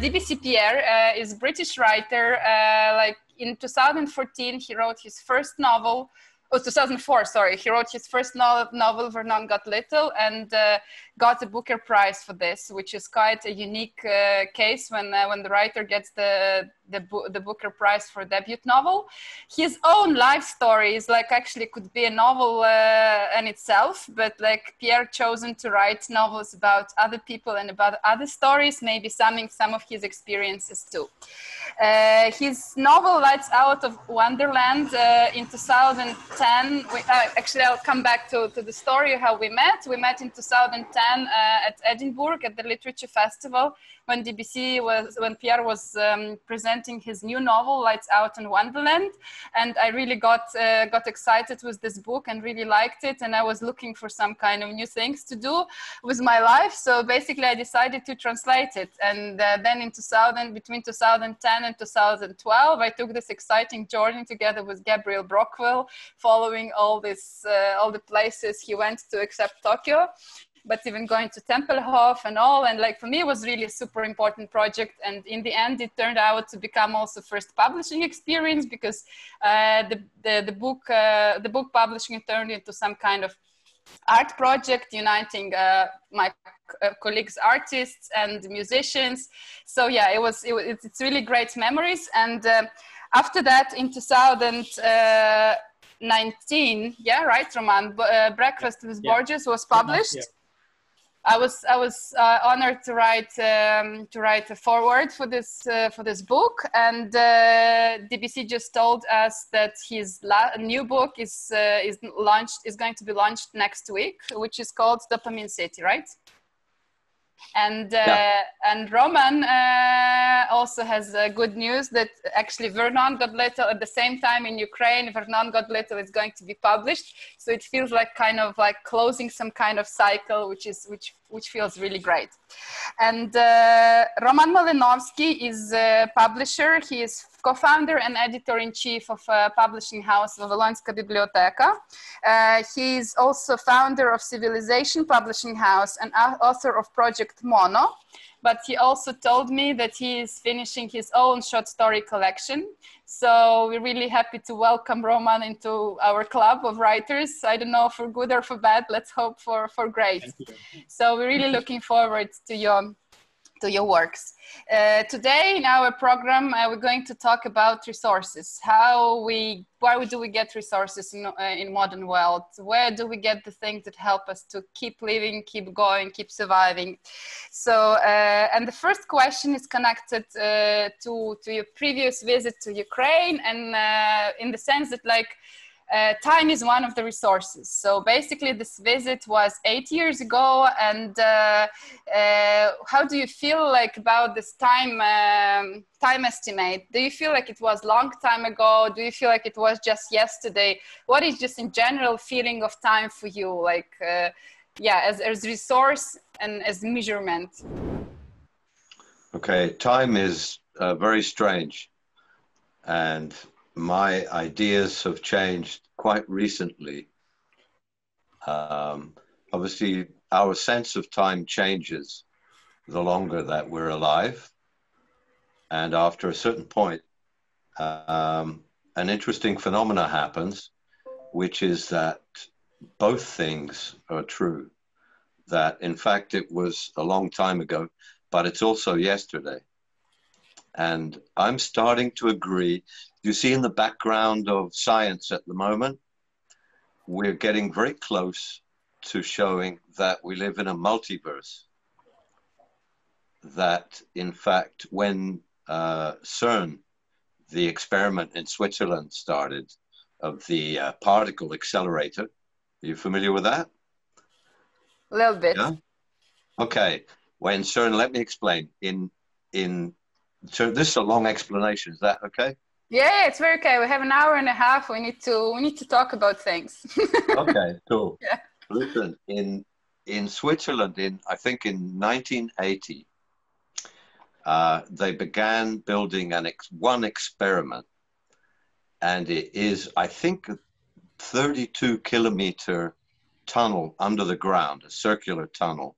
ДіБіСі П'єra is a British writer. Like in 2014, he wrote his first novel. Oh, 2004, sorry. He wrote his first novel, Vernon Got Little, and got a Booker Prize for this, which is quite a unique case when the writer gets the Booker Prize for debut novel. His own life story is like actually could be a novel in itself, but like Pierre chosen to write novels about other people and about other stories, maybe summing some of his experiences too. His novel Lights Out of Wonderland in 2010. Actually, I'll come back to the story of how we met. We met in 2010 at Edinburgh at the Literature Festival when Pierre was presenting his new novel Lights Out in Wonderland, and I really got excited with this book and really liked it, and I was looking for some kind of new things to do with my life. So basically, I decided to translate it, and then between 2010 and 2012, I took this exciting journey together with Gabriel Brockwell, following all the places he went to except Tokyo, but even going to Tempelhof and all. And like for me, it was really a super important project. And in the end, it turned out to become also first publishing experience, because the book publishing turned into some kind of art project uniting my colleagues, artists and musicians. So yeah, it's really great memories. And after that, in 2019, yeah, right, Roman, Breakfast with Borges was published. Yeah. I was honored to write a foreword for this book, and ДіБіСі just told us that his new book is going to be launched next week, which is called Dopamine City, right? And Roman also has good news that actually Vernon Got Little at the same time in Ukraine, Vernon Got Little is going to be published. So it feels like kind of like closing some kind of cycle, which feels really great. And Roman Malinovsky is a publisher. He is co-founder and editor-in-chief of publishing house Wawilonska Biblioteka. He is also founder of Civilization Publishing House and author of Project Mono. But he also told me that he is finishing his own short story collection. So we're really happy to welcome Roman into our club of writers. I don't know for good or for bad. Let's hope for great. So we're really looking forward to your works. Today in our program, we're going to talk about resources. Why do we get resources in modern world? Where do we get the things that help us to keep living, keep going, keep surviving? So, and the first question is connected to your previous visit to Ukraine, and in the sense that like, time is one of the resources. So basically this visit was 8 years ago, and how do you feel like about this time estimate? Do you feel like it was long time ago? Do you feel like it was just yesterday? What is just in general feeling of time for you, like as resource and as measurement? Okay, time is very strange, and my ideas have changed quite recently. Obviously, our sense of time changes the longer that we're alive. And after a certain point, an interesting phenomena happens, which is that both things are true. That, in fact, it was a long time ago, but it's also yesterday. And I'm starting to agree. You see in the background of science at the moment, we're getting very close to showing that we live in a multiverse. That, in fact, when CERN, the experiment in Switzerland, started of the particle accelerator, are you familiar with that? A little bit. Yeah? Okay. When CERN, let me explain. So this is a long explanation. Is that okay? Yeah, it's very okay. We have an hour and a half. We need to talk about things. Okay, cool. Yeah. Listen, in Switzerland, I think in 1980, they began building one experiment, and it is, I think, a 32-kilometer tunnel under the ground, a circular tunnel,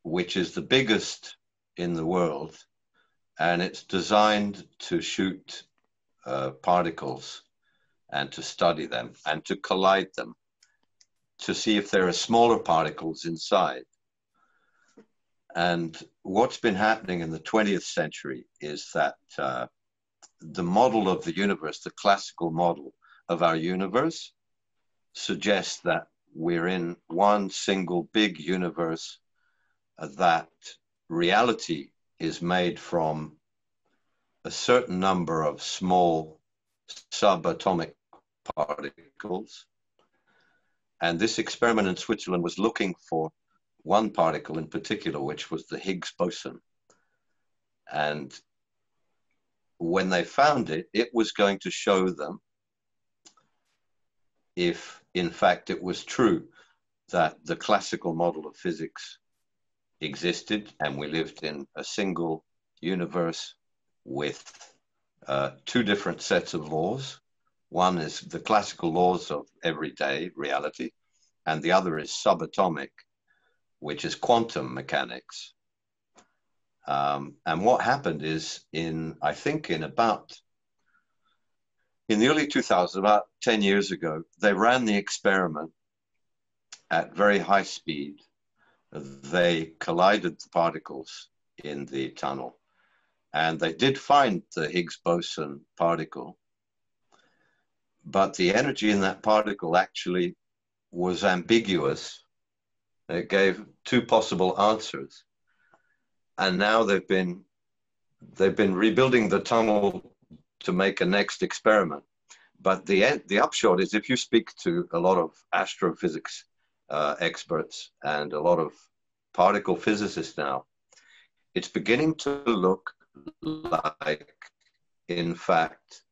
which is the biggest in the world, and it's designed to shoot particles and to study them and to collide them to see if there are smaller particles inside. And what's been happening in the 20th century is that the model of the universe, the classical model of our universe, suggests that we're in one single big universe, that reality is made from a certain number of small subatomic particles. And this experiment in Switzerland was looking for one particle in particular, which was the Higgs boson. And when they found it, it was going to show them if, in fact, it was true that the classical model of physics existed and we lived in a single universe with two different sets of laws. One is the classical laws of everyday reality, and the other is subatomic, which is quantum mechanics. And what happened is I think in the early 2000s, about 10 years ago, they ran the experiment at very high speed. They collided the particles in the tunnel, and they did find the Higgs boson particle, but the energy in that particle actually was ambiguous. It gave two possible answers. And now they've been rebuilding the tunnel to make a next experiment. But the upshot is, if you speak to a lot of astrophysics experts and a lot of particle physicists now, it's beginning to look like, in fact,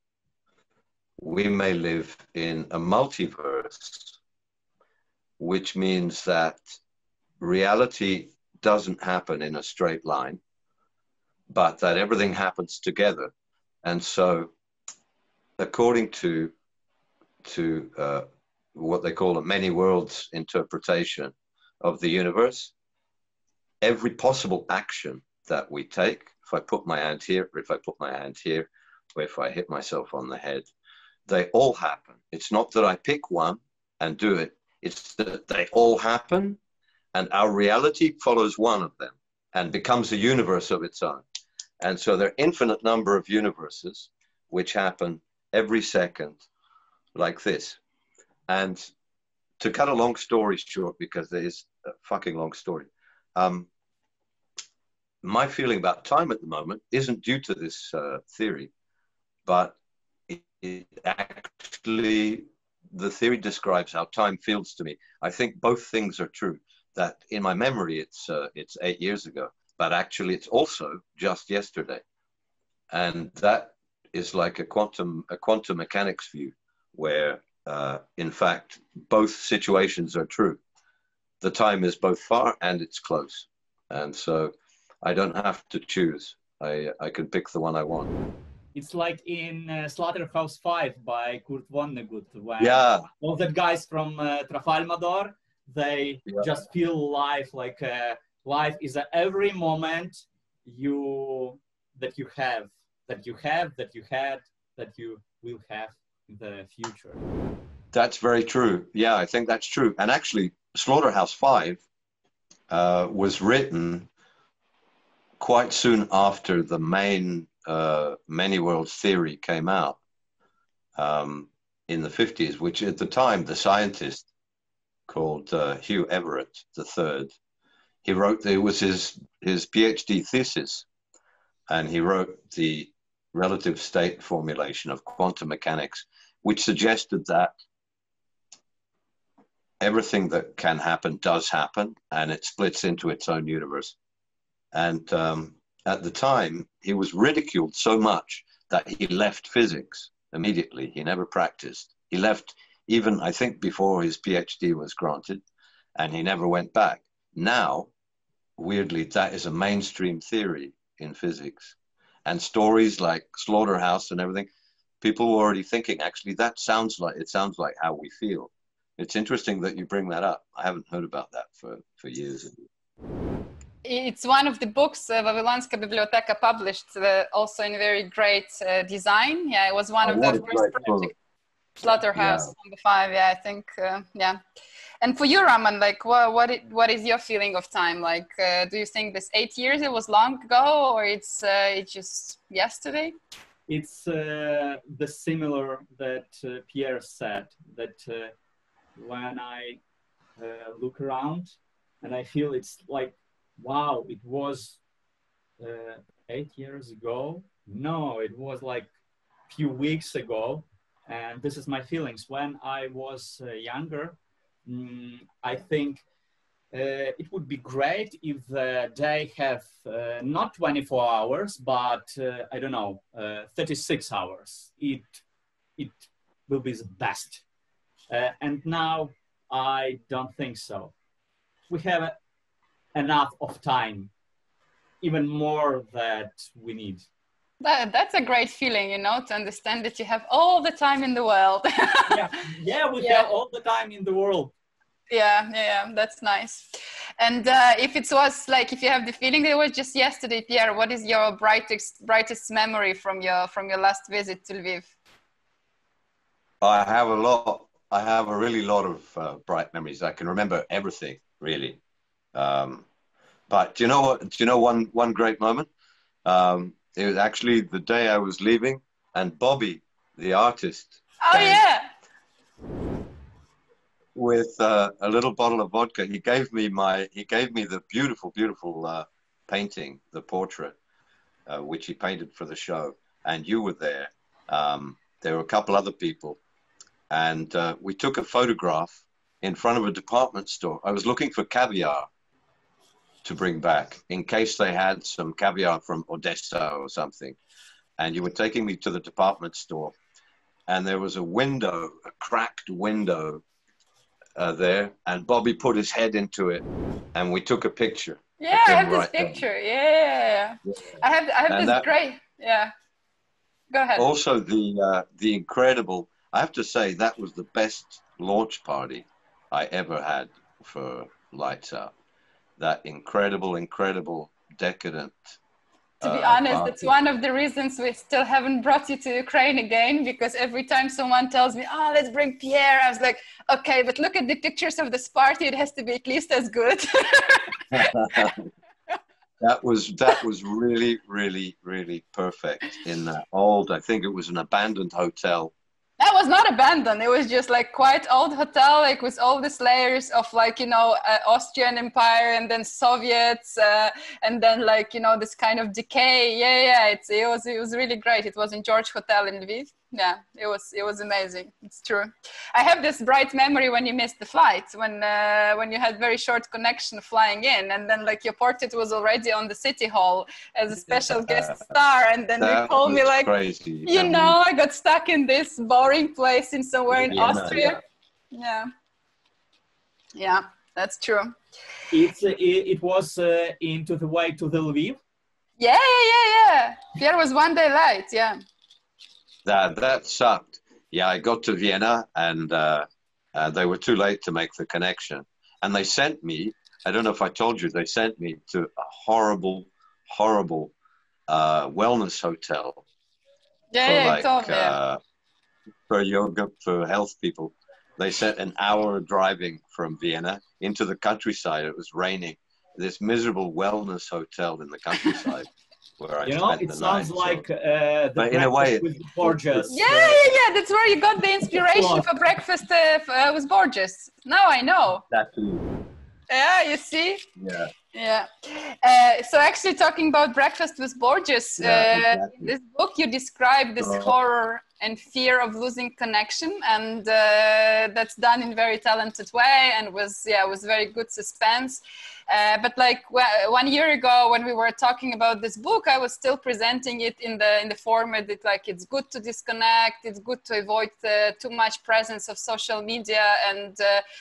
we may live in a multiverse, which means that reality doesn't happen in a straight line, but that everything happens together. And so, according to what they call a many worlds interpretation of the universe, every possible action that we take, if I put my hand here, or if I put my hand here, or if I hit myself on the head, they all happen. It's not that I pick one and do it, it's that they all happen, and our reality follows one of them and becomes a universe of its own. And so there are infinite number of universes which happen every second like this. And to cut a long story short, because there is a fucking long story, my feeling about time at the moment isn't due to this theory, but it actually, the theory describes how time feels to me. I think both things are true. That in my memory, it's 8 years ago, but actually it's also just yesterday. And that is like a quantum mechanics view, where in fact, both situations are true. The time is both far and it's close. And so I don't have to choose. I can pick the one I want. It's like in Slaughterhouse-Five by Kurt Vonnegut, when all the guys from Trafalmador, they just feel life like life is at every moment that you have, that you had, that you will have in the future. That's very true. Yeah, I think that's true. And actually, Slaughterhouse-Five was written quite soon after the main many worlds theory came out in the 50s, which at the time, the scientist called Hugh Everett III, he wrote, it was his PhD thesis, and he wrote the relative state formulation of quantum mechanics, which suggested that everything that can happen does happen, and it splits into its own universe. And at the time, he was ridiculed so much that he left physics immediately. He never practiced. He left even, I think, before his PhD was granted, and he never went back. Now, weirdly, that is a mainstream theory in physics. And stories like Slaughterhouse and everything, people were already thinking, actually, it sounds like how we feel. It's interesting that you bring that up. I haven't heard about that for years. it's one of the books Wawilonska Biblioteka published, also in very great design. Yeah, it was one of the first projects. Slaughterhouse, number 5, yeah, I think, yeah. And for you, Raman, like, what is your feeling of time? Like, do you think this 8 years, it was long ago, or it's just yesterday? It's the similar that Pierre said, that when I look around and I feel it's like, wow, it was 8 years ago. No, it was like a few weeks ago. And this is my feelings. When I was younger, I think it would be great if the day have not 24 hours, but I don't know, 36 hours. It will be the best. And now I don't think so. We have enough of time, even more that we need. That's a great feeling, you know, to understand that you have all the time in the world. We have all the time in the world. Yeah, that's nice. And if it was like, if you have the feeling that it was just yesterday, Pierre, what is your brightest memory from your last visit to Lviv? I have a lot. I have a really lot of bright memories. I can remember everything, really. But do you know what? Do you know one great moment? It was actually the day I was leaving, and Bobby, the artist, with a little bottle of vodka, he gave me the beautiful painting, the portrait, which he painted for the show, and you were there. There were a couple other people, and we took a photograph in front of a department store. I was looking for caviar to bring back in case they had some caviar from Odessa or something. And you were taking me to the department store, and there was a window, a cracked window there, and Bobby put his head into it, and we took a picture. Yeah, I have this picture. Yeah. I have this great, yeah. Go ahead. Also the incredible, I have to say, that was the best launch party I ever had for Lights Out. That incredible, decadent. To be honest, that's one of the reasons we still haven't brought you to Ukraine again, because every time someone tells me, oh, let's bring Pierre, I was like, okay, but look at the pictures of this party. It has to be at least as good. That was really perfect in that old, I think it was an abandoned hotel. That was not abandoned. It was just like quite old hotel, like with all these layers of like, you know, Austrian Empire and then Soviets and then like, you know, this kind of decay. Yeah. It was really great. It was in George Hotel in Lviv. Yeah, it was amazing. It's true. I have this bright memory when you missed the flight, when you had very short connection flying in, and then like your portrait was already on the City Hall as a special guest star, and then you called me like, crazy. You know, I got stuck in this boring place in somewhere in Austria. Yeah, that's true. It was into the way to the Lviv. Yeah. Pierre was one day late. Yeah. That sucked. Yeah, I got to Vienna, and they were too late to make the connection. And they sent me, I don't know if I told you, they sent me to a horrible wellness hotel. For yoga, for health people. They sent an hour driving from Vienna into the countryside. It was raining. This miserable wellness hotel in the countryside. You know, it sounds like the breakfast with Borges. Yeah. That's where you got the inspiration for breakfast with Borges. Now I know. Exactly. Yeah, you see? Yeah. So actually talking about breakfast with Borges, exactly. In this book you describe this horror and fear of losing connection, and that's done in very talented way and was very good suspense. But like 1 year ago when we were talking about this book, I was still presenting it in the format that like it's good to disconnect, it's good to avoid too much presence of social media and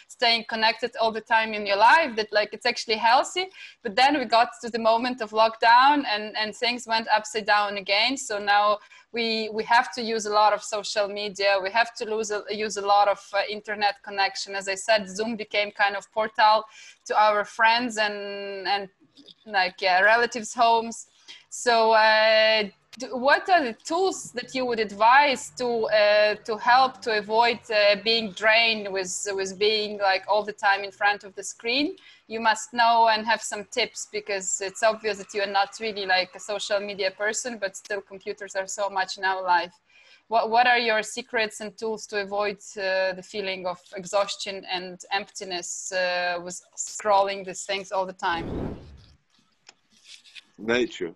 staying connected all the time in your life, that like it's actually healthy. But then we got to the moment of lockdown and things went upside down again. So now we have to use a lot of social media. We have to use a lot of internet connection. As I said, Zoom became kind of portal to our friends and relatives' homes. So what are the tools that you would advise to help to avoid being drained with being like all the time in front of the screen? You must know and have some tips, because it's obvious that you are not really like a social media person, but still computers are so much in our life. What are your secrets and tools to avoid the feeling of exhaustion and emptiness with scrolling these things all the time? Nature.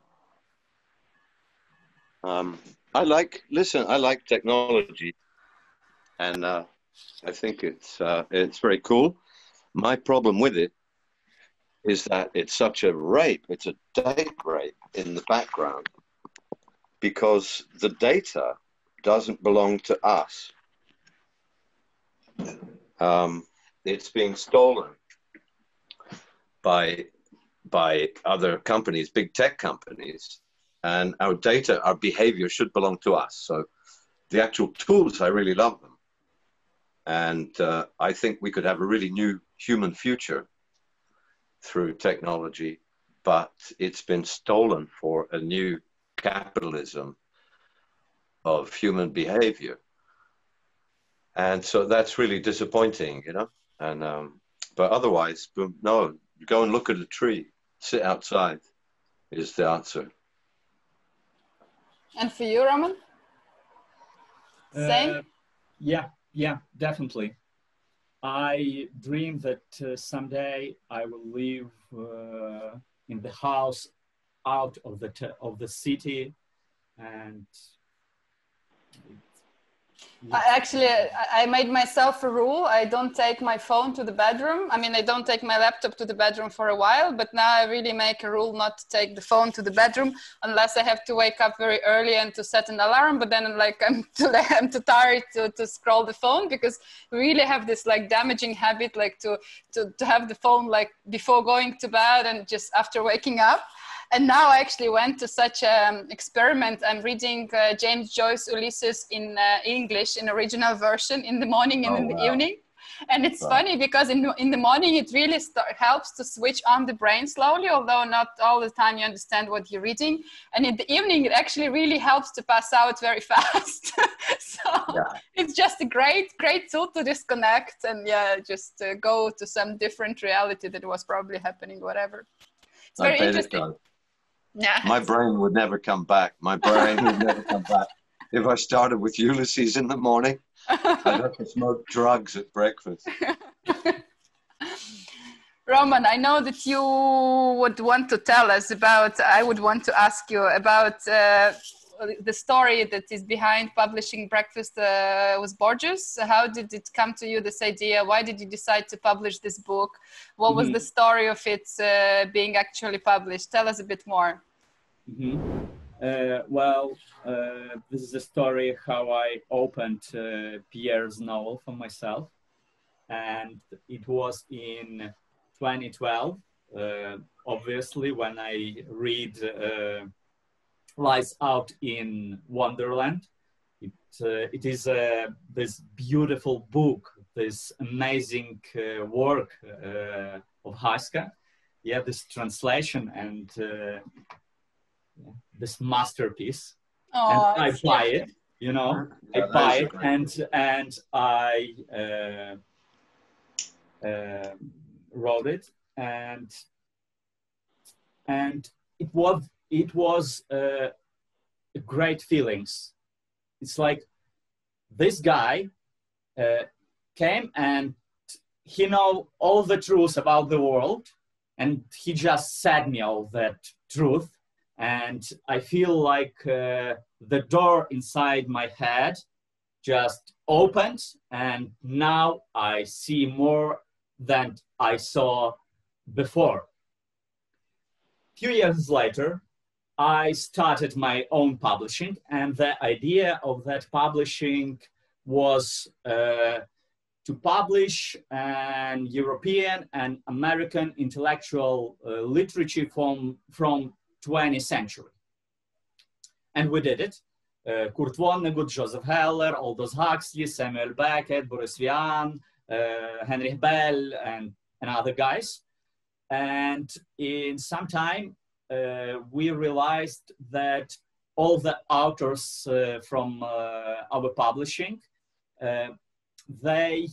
I like technology, and I think it's very cool. My problem with it is that it's such a rape. It's a data rape in the background, because the data doesn't belong to us. It's being stolen by other companies, big tech companies, and our data, our behavior should belong to us. So the actual tools, I really love them. And I think we could have a really new human future through technology, but it's been stolen for a new capitalism of human behavior. And so that's really disappointing, you know? And but otherwise, no, go and look at a tree, sit outside is the answer. And for you, Roman? Same? Yeah, definitely. I dream that someday I will live in the house out of the city, and Actually, I made myself a rule. I don't take my phone to the bedroom. I mean, I don't take my laptop to the bedroom for a while, but now I really make a rule not to take the phone to the bedroom unless I have to wake up very early and to set an alarm. But then like I'm too tired to scroll the phone, because we really have this like damaging habit, like to have the phone like before going to bed and just after waking up. And now I actually went to such an experiment. I'm reading James Joyce Ulysses in English, in original version, in the morning and in the evening. And it's funny because in the morning, it really helps to switch on the brain slowly, although not all the time you understand what you're reading. And in the evening, it actually really helps to pass out very fast. It's just a great tool to disconnect and just go to some different reality that was probably happening, whatever. It's very interesting. Yeah. My brain would never come back. My brain would never come back. If I started with Ulysses in the morning, I'd have to smoke drugs at breakfast. Roman, I know that you would want to tell us about, I would want to ask you about the story that is behind publishing Breakfast with Borges. How did it come to you, this idea? Why did you decide to publish this book? What was the story of it being actually published? Tell us a bit more. This is the story how I opened Pierre's novel for myself. And it was in 2012, obviously, when I read Lies Out in Wonderland. It is this beautiful book, this amazing work of Haska. Yeah, this translation and this masterpiece. Oh, and I buy it, you know, I buy it, and I wrote it, and it was great feelings. It's like this guy came and he know all the truth about the world, and he just said me all that truth. And I feel like the door inside my head just opened, and now I see more than I saw before. A few years later, I started my own publishing, and the idea of that publishing was to publish an European and American intellectual literature from 20th century. And we did it. Kurt Vonnegut, Joseph Heller, Aldous Huxley, Samuel Beckett, Boris Vian, Heinrich Bell, and other guys. And in some time, we realized that all the authors from our publishing, they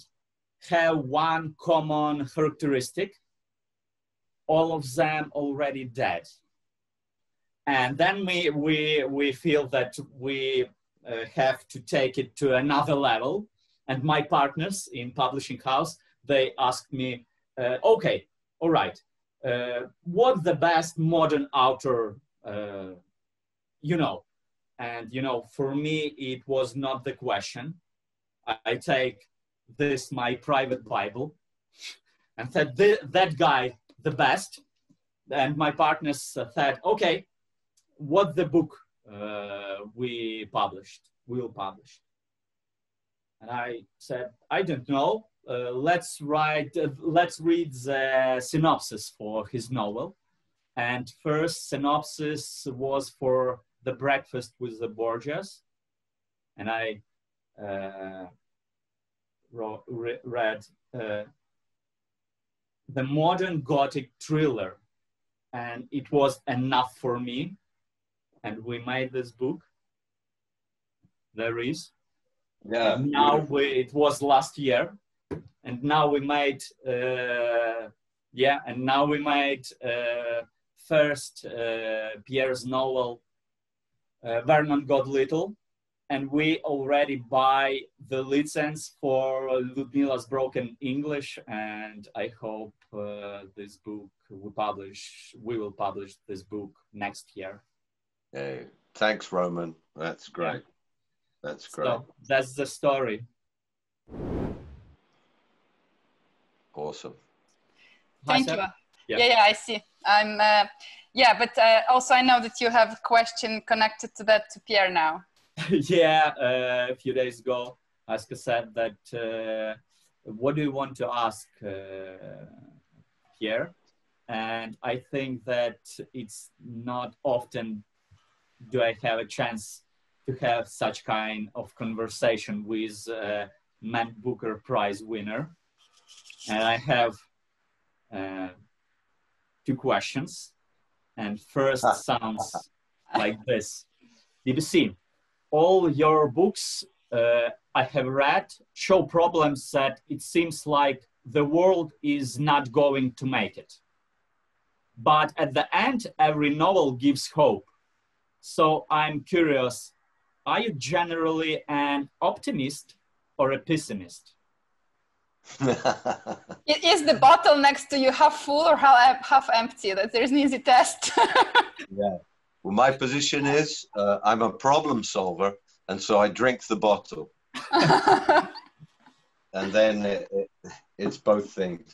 have one common characteristic: all of them already dead. And then we feel that we have to take it to another level. And my partners in publishing house, they asked me, okay, all right, what the best modern author you know? And, you know, for me, it was not the question. I take this, my private Bible, and said, that guy, the best. And my partners said, okay, what the book will publish? And I said, I don't know. Let's read the synopsis for his novel. And first synopsis was for The Breakfast with the Borgias. And I read the modern Gothic thriller. And it was enough for me. And we made this book. There is. Yeah. And now it was last year. And now we made, first Pierre's novel, Vernon Got Little. And we already buy the license for Ludmila's Broken English. And I hope this book we will publish this book next year. Hey, thanks, Roman. That's great. Yeah. That's great. So that's the story. Awesome. Thank you. Yeah, I see. But also I know that you have a question connected to that to Pierre now. Yeah, a few days ago, Aska said that, what do you want to ask Pierre? And I think that it's not often do I have a chance to have such kind of conversation with Man Booker Prize winner. And I have two questions. And first sounds like this. ДіБіСі, all your books I have read show problems that it seems like the world is not going to make it. But at the end, every novel gives hope. So I'm curious, are you generally an optimist or a pessimist? Is the bottle next to you half full or half empty? There's an easy test. Yeah. Well, my position is I'm a problem solver, and so I drink the bottle. And then it's both things.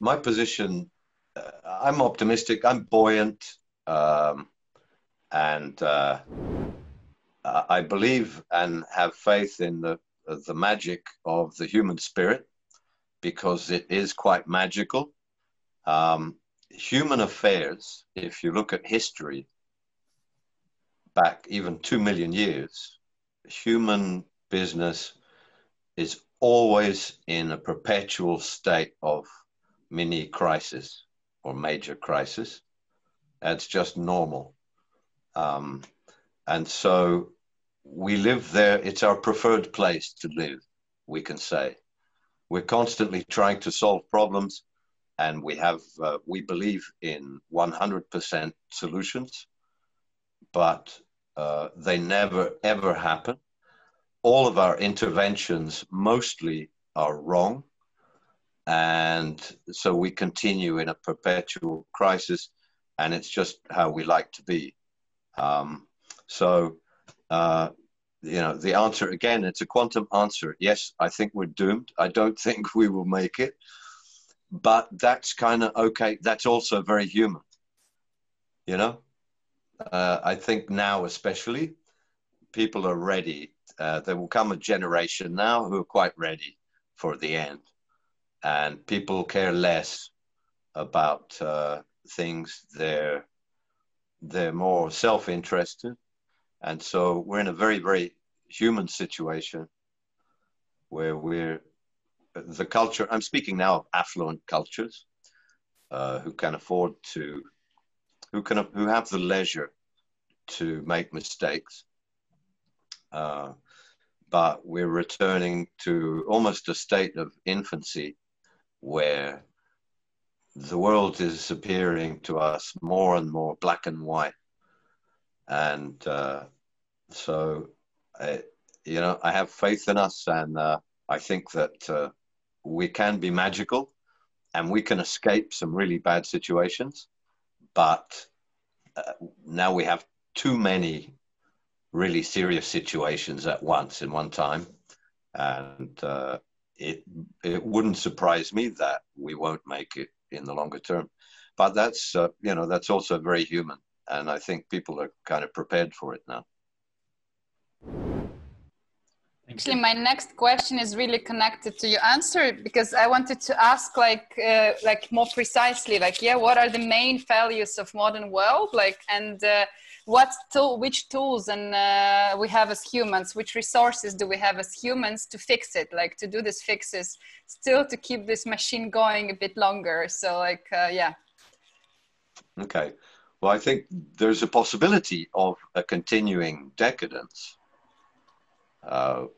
My position, I'm optimistic, I'm buoyant, and I believe and have faith in the magic of the human spirit, because it is quite magical. Human affairs, if you look at history, back even 2 million years, human business is always in a perpetual state of mini crisis or major crisis. That's just normal. And so we live there. It's our preferred place to live, we can say. We're constantly trying to solve problems, and we believe in 100% solutions, but they never, ever happen. All of our interventions mostly are wrong. And so we continue in a perpetual crisis, and it's just how we like to be. You know, the answer, again, it's a quantum answer. Yes, I think we're doomed. I don't think we will make it. But that's kind of okay. That's also very human. You know, I think now especially, people are ready. There will come a generation now who are quite ready for the end. And people care less about things. They're more self-interested. And so we're in a very, very human situation where we're the culture, I'm speaking now of affluent cultures who can afford to, who have the leisure to make mistakes. But we're returning to almost a state of infancy where the world is appearing to us more and more black and white. And so, you know, I have faith in us, and I think that we can be magical and we can escape some really bad situations. But now we have too many really serious situations at once in one time. And it wouldn't surprise me that we won't make it in the longer term. But that's, you know, that's also very human. And I think people are kind of prepared for it now. Actually, my next question is really connected to your answer, because I wanted to ask like more precisely, like, yeah, what are the main values of modern world? Like, and which tools and we have as humans, which resources do we have as humans to fix it? Like to do these fixes, still to keep this machine going a bit longer. So like, yeah. Okay. Well, I think there's a possibility of a continuing decadence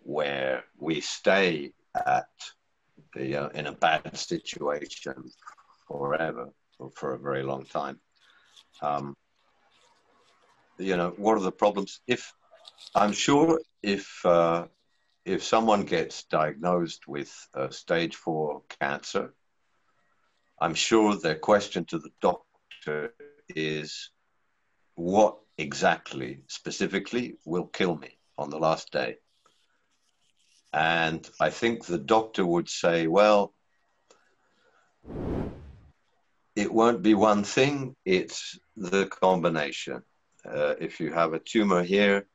where we stay at in a bad situation forever or for a very long time. You know, what are the problems? I'm sure if someone gets diagnosed with stage 4 cancer, I'm sure their question to the doctor is, what exactly, specifically, will kill me on the last day? And I think the doctor would say, well, it won't be one thing, it's the combination. If you have a tumor here,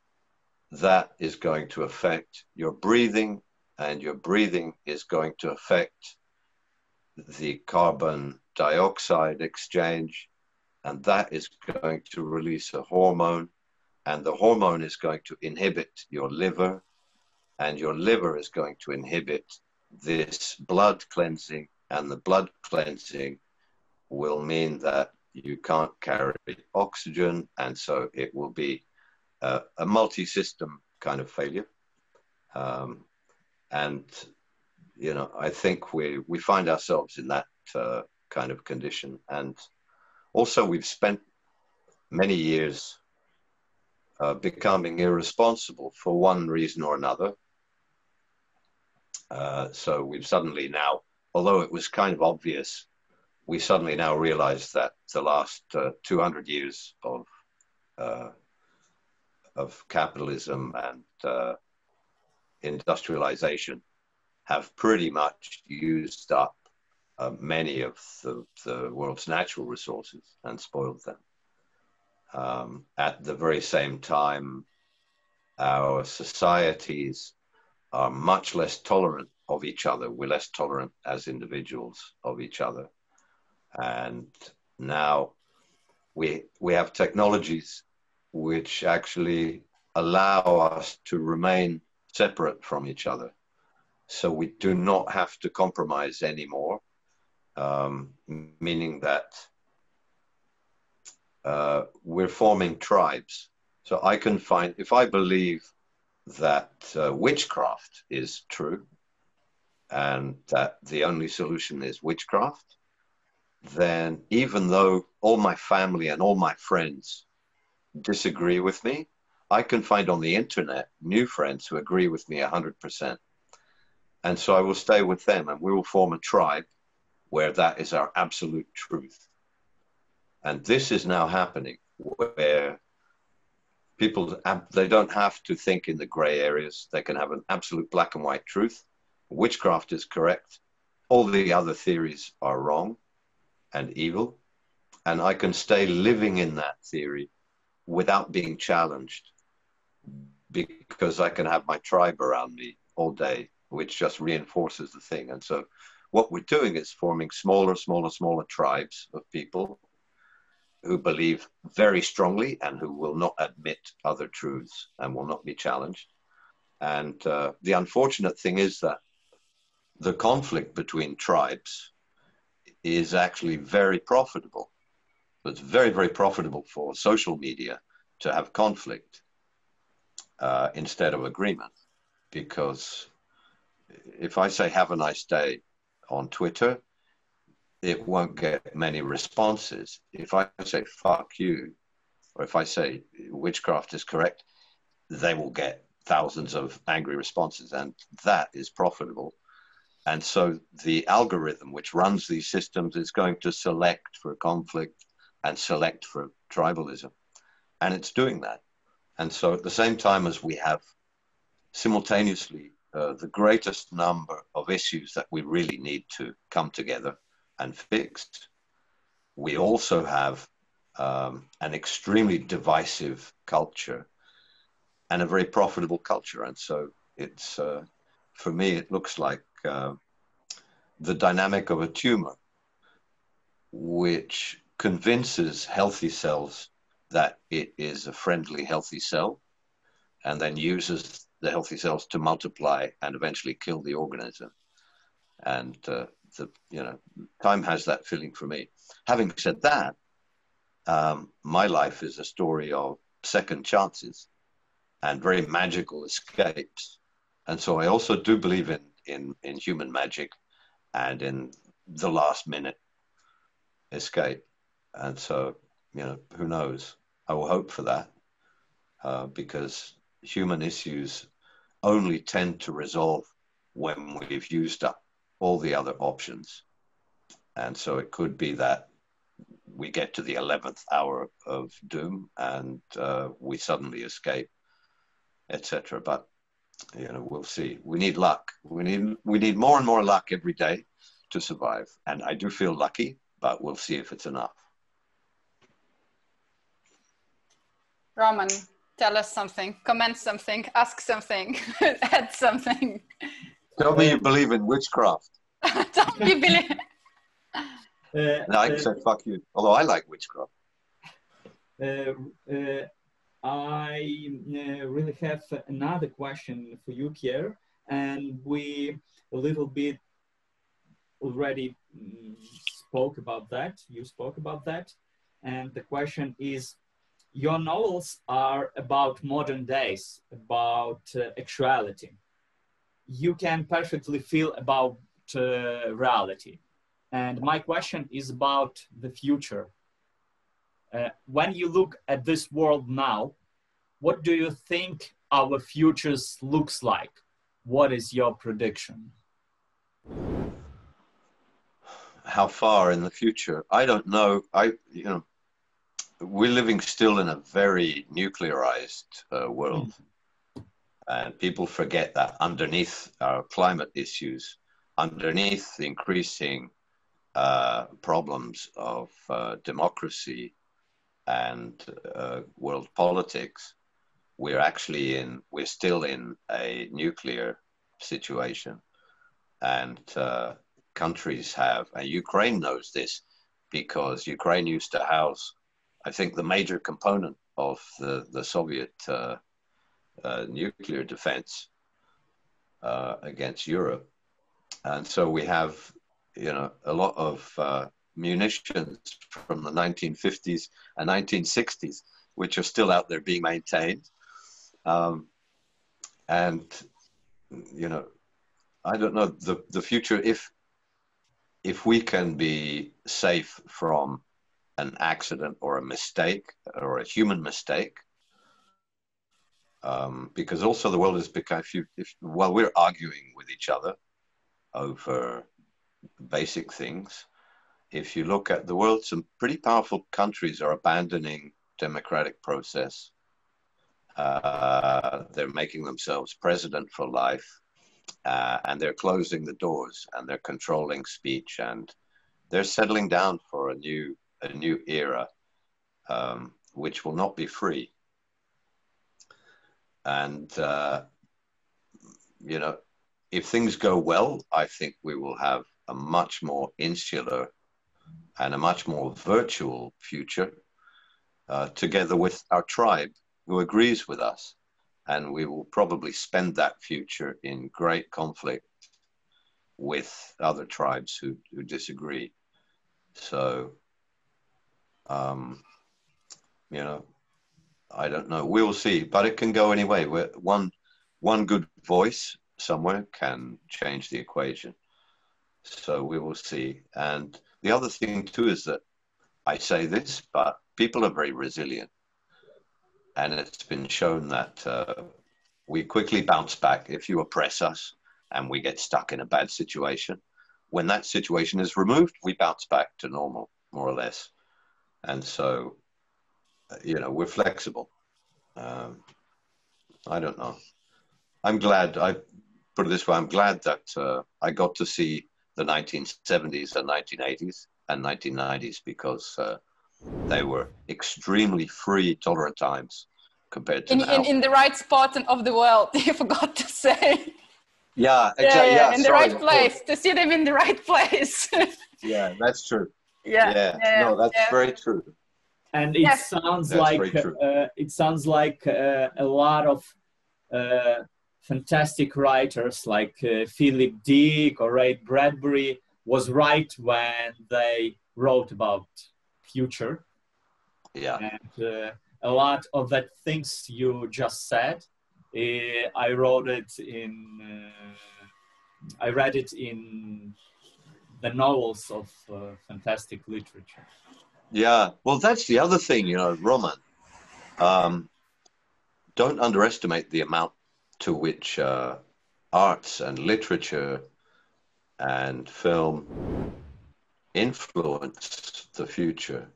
that is going to affect your breathing, and your breathing is going to affect the carbon dioxide exchange, and that is going to release a hormone, and the hormone is going to inhibit your liver, and your liver is going to inhibit this blood cleansing, and the blood cleansing will mean that you can't carry oxygen, and so it will be a multi-system kind of failure. And, you know, I think we find ourselves in that kind of condition. And also we've spent many years becoming irresponsible for one reason or another. So we've suddenly now, although it was kind of obvious, we suddenly now realize that the last 200 years of capitalism and industrialization have pretty much used up many of the world's natural resources and spoiled them. At the very same time, our societies are much less tolerant of each other. We're less tolerant as individuals of each other. And now we have technologies which actually allow us to remain separate from each other. So we do not have to compromise anymore, meaning that we're forming tribes. So I can find, if I believe that witchcraft is true and that the only solution is witchcraft, then even though all my family and all my friends disagree with me, I can find on the internet new friends who agree with me 100%. And so I will stay with them, and we will form a tribe where that is our absolute truth. And this is now happening, where people, they don't have to think in the gray areas. They can have an absolute black and white truth. Witchcraft is correct. All the other theories are wrong and evil. And I can stay living in that theory without being challenged, because I can have my tribe around me all day, which just reinforces the thing. And so what we're doing is forming smaller tribes of people who believe very strongly and who will not admit other truths and will not be challenged. And the unfortunate thing is that the conflict between tribes is actually very profitable. It's very, very profitable for social media to have conflict instead of agreement. Because if I say have a nice day on Twitter, it won't get many responses. If I say fuck you, or if I say witchcraft is correct, they will get thousands of angry responses, and that is profitable. And so the algorithm which runs these systems is going to select for conflict and select for tribalism. And it's doing that. And so at the same time as we have simultaneously the greatest number of issues that we really need to come together and fix, we also have an extremely divisive culture and a very profitable culture. And so it's, for me, it looks like the dynamic of a tumor, which convinces healthy cells that it is a friendly, healthy cell, and then uses the healthy cells to multiply and eventually kill the organism. And time has that feeling for me. Having said that, my life is a story of second chances and very magical escapes. And so I also do believe in human magic and in the last minute escape. And so, who knows? I will hope for that because human issues only tend to resolve when we've used up all the other options. And so it could be that we get to the 11th hour of doom and we suddenly escape, etc. But we'll see. We need luck. We need more and more luck every day to survive. And I do feel lucky, but we'll see if it's enough. Roman, tell us something, comment something, ask something, add something. Tell me you believe in witchcraft. Tell me you believe. No, I can say fuck you, although I like witchcraft. I really have another question for you, Pierre, and we a little bit already spoke about that. You spoke about that, and the question is, your novels are about modern days, about actuality. You can perfectly feel about reality. And my question is about the future. When you look at this world now, what do you think our futures looks like? What is your prediction? How far in the future? I don't know. We're living still in a very nuclearized world. And people forget that underneath our climate issues, underneath the increasing problems of democracy and world politics, we're still in a nuclear situation. And countries have, and Ukraine knows this, because Ukraine used to house, I think, the major component of the Soviet nuclear defense against Europe. And so we have, a lot of munitions from the 1950s and 1960s, which are still out there being maintained. And, I don't know, the future, if we can be safe from an accident or a mistake or a human mistake, because also the world has become, while we're arguing with each other over basic things, if you look at the world, some pretty powerful countries are abandoning democratic process. They're making themselves president for life, and they're closing the doors, and they're controlling speech, and they're settling down for a new era, which will not be free. And if things go well, I think we will have a much more insular and a much more virtual future, together with our tribe who agrees with us. And we will probably spend that future in great conflict with other tribes who disagree. So, you know, I don't know. We'll see, but it can go any way. One good voice somewhere can change the equation. So we will see. And the other thing too is that I say this, but people are very resilient. And it's been shown that we quickly bounce back if you oppress us and we get stuck in a bad situation. When that situation is removed, we bounce back to normal, more or less. And so, you know, we're flexible. I don't know. I'm glad, I put it this way, I'm glad that I got to see the 1970s and 1980s and 1990s because they were extremely free, tolerant times compared to now. In the right spot of the world, you forgot to say. Yeah, exactly. Yeah, in the right place, to see them in the right place. Yeah, that's true. Yeah. No, that's very true. And it sounds like a lot of fantastic writers like Philip Dick or Ray Bradbury was right when they wrote about future. Yeah. And a lot of that things you just said, I read it in the novels of fantastic literature. Yeah, well, that's the other thing, you know, Roman. Don't underestimate the amount to which arts and literature and film influence the future.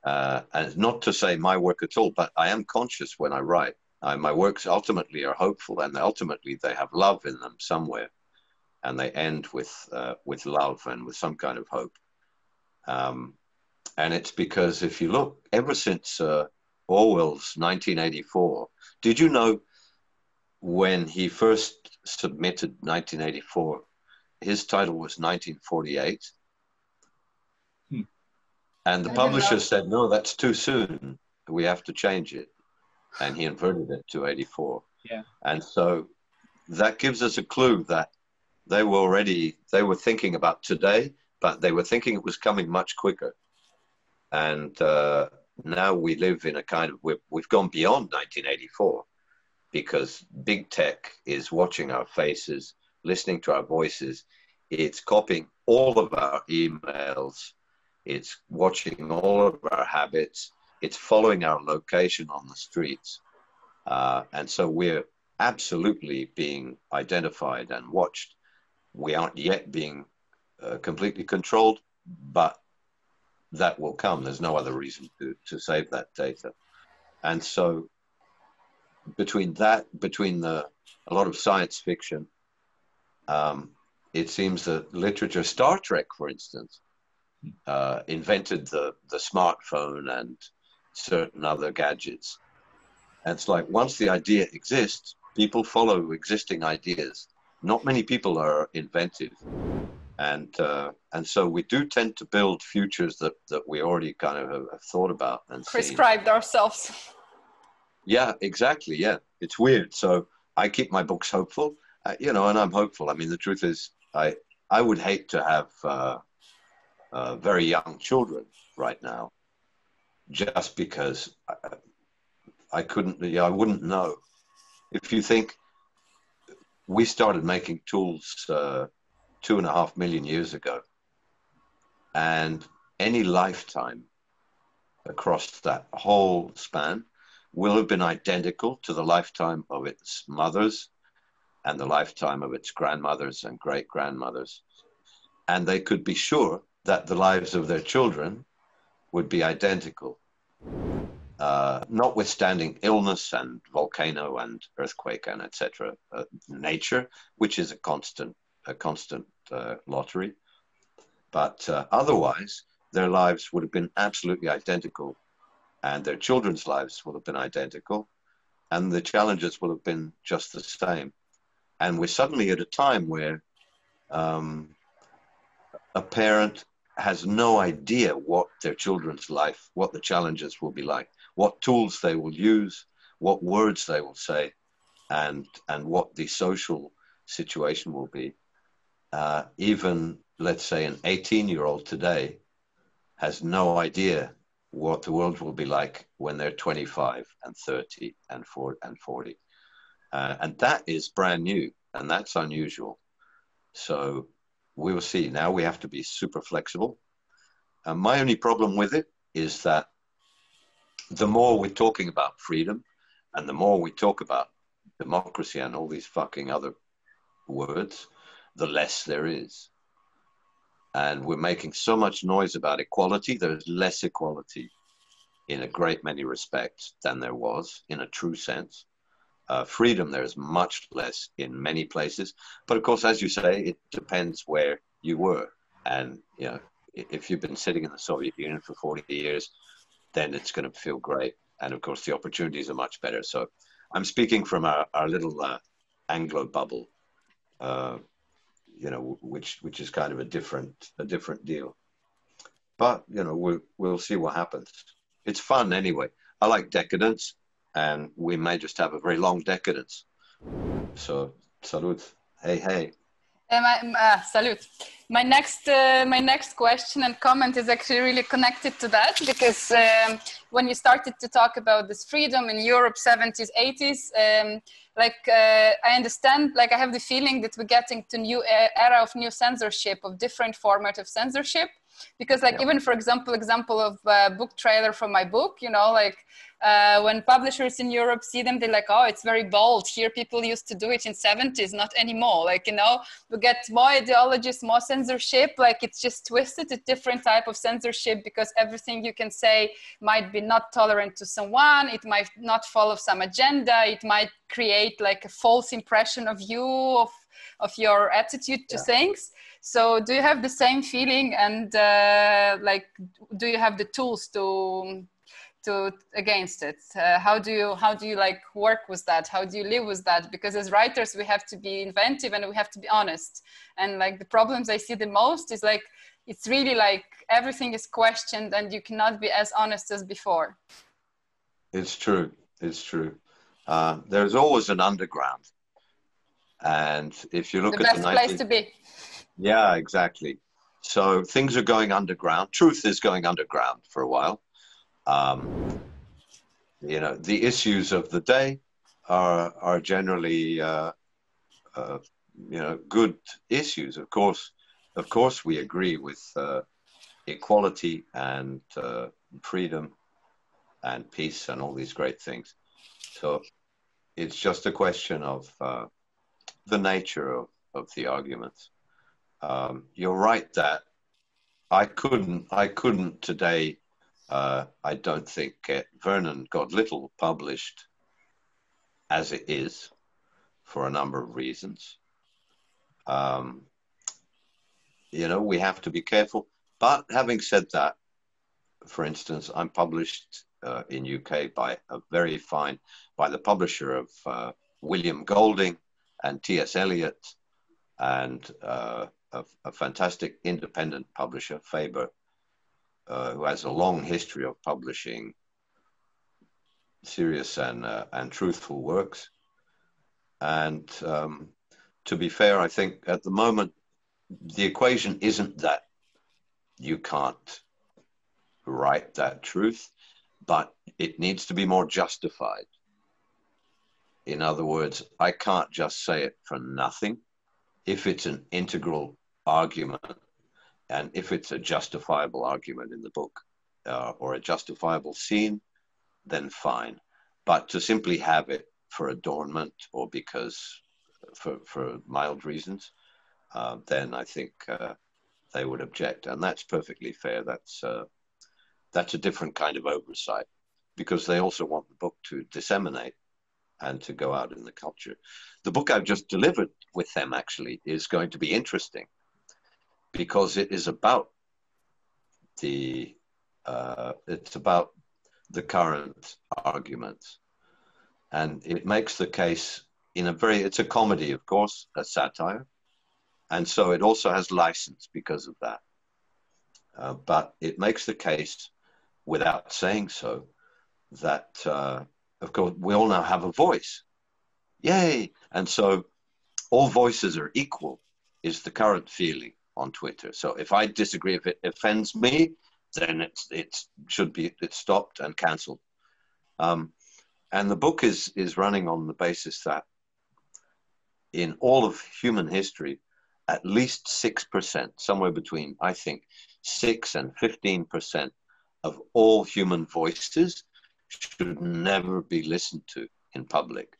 And not to say my work at all, but I am conscious when I write. My works ultimately are hopeful, and ultimately they have love in them somewhere, and they end with love and with some kind of hope. And it's because if you look, ever since Orwell's 1984, did you know when he first submitted 1984, his title was 1948? And the publisher said, no, that's too soon. We have to change it. And he inverted it to 84. Yeah. And so that gives us a clue that they were thinking about today, but they were thinking it was coming much quicker. And now we live in a kind of, we've gone beyond 1984 because big tech is watching our faces, listening to our voices. It's copying all of our emails. It's watching all of our habits. It's following our location on the streets. And so we're absolutely being identified and watched. We aren't yet being completely controlled, but that will come. There's no other reason to save that data. And so between a lot of science fiction, it seems that literature, Star Trek, for instance, invented the smartphone and certain other gadgets. And it's like once the idea exists, people follow existing ideas. Not many people are inventive. And so we do tend to build futures that we already kind of have thought about and prescribed ourselves. Yeah, exactly. Yeah, it's weird. So I keep my books hopeful, you know, and I'm hopeful. I mean, the truth is, I would hate to have very young children right now, just because I wouldn't know. If you think we started making tools 2.5 million years ago, and any lifetime across that whole span will have been identical to the lifetime of its mothers and the lifetime of its grandmothers and great-grandmothers. And they could be sure that the lives of their children would be identical, notwithstanding illness and volcano and earthquake and etc. Nature, which is a constant lottery. But otherwise, their lives would have been absolutely identical, and their children's lives would have been identical, and the challenges would have been just the same. And we're suddenly at a time where a parent has no idea what their children's life, what the challenges will be like, what tools they will use, what words they will say, and what the social situation will be. even, let's say, an 18-year-old today has no idea what the world will be like when they're 25 and 30 and 40. And that is brand new, and that's unusual. So we will see. Now we have to be super flexible. My only problem with it is that the more we're talking about freedom and the more we talk about democracy and all these fucking other words, the less there is. And we're making so much noise about equality. There's less equality in a great many respects than there was in a true sense. Freedom, there is much less in many places. But of course, as you say, it depends where you were. And, you know, if you've been sitting in the Soviet Union for 40 years, then it's going to feel great. And of course, the opportunities are much better. So I'm speaking from our little Anglo bubble, you know, which is kind of a different deal. But, you know, we'll see what happens. It's fun anyway. I like decadence, and we may just have a very long decadence. So, salute. Hey, hey. Salute. My next question and comment is actually really connected to that, because when you started to talk about this freedom in Europe, 70s, 80s, I understand, like I have the feeling that we're getting to new era of new censorship, of different format of censorship. Because like, even for example of book trailer for my book, you know, like when publishers in Europe see them, they're like, oh, it's very bold. Here people used to do it in 70s, not anymore. Like, you know, we get more ideologies, more censorship, like it's just twisted, a different type of censorship, because everything you can say might be not tolerant to someone. It might not follow some agenda. It might create like a false impression of you, of your attitude to things. So do you have the same feeling, and like, do you have the tools to against it? How do you like work with that? How do you live with that? Because as writers, we have to be inventive and we have to be honest. And like the problems I see the most is like, it's really like everything is questioned and you cannot be as honest as before. It's true. It's true. There's always an underground. And if you look at the best place to be. Yeah, exactly. So things are going underground. Truth is going underground for a while. You know, the issues of the day are generally, you know, good issues. Of course, we agree with equality and freedom and peace and all these great things. So it's just a question of the nature of the arguments. You're right that I couldn't today. I don't think get Vernon Got Little published as it is for a number of reasons. You know, we have to be careful. But having said that, for instance, I'm published in UK by the publisher of William Golding and T.S. Eliot, and a fantastic independent publisher, Faber, who has a long history of publishing serious and truthful works. And to be fair, I think at the moment, the equation isn't that you can't write that truth, but it needs to be more justified. In other words, I can't just say it for nothing. If it's an integral argument, and if it's a justifiable argument in the book, or a justifiable scene, then fine. But to simply have it for adornment or because for mild reasons, then I think they would object, and that's perfectly fair. That's a different kind of oversight, because they also want the book to disseminate and to go out in the culture. The book I've just delivered with them actually is going to be interesting, because it is about it's about the current arguments, and it makes the case in it's a comedy, of course, a satire, and so it also has license because of that. But it makes the case, without saying so, that of course we all now have a voice. Yay! And so all voices are equal, is the current feeling on Twitter. So if I disagree, if it offends me, then it's stopped and cancelled. And the book is running on the basis that in all of human history, at least 6%, somewhere between, I think, 6 and 15% of all human voices should never be listened to in public.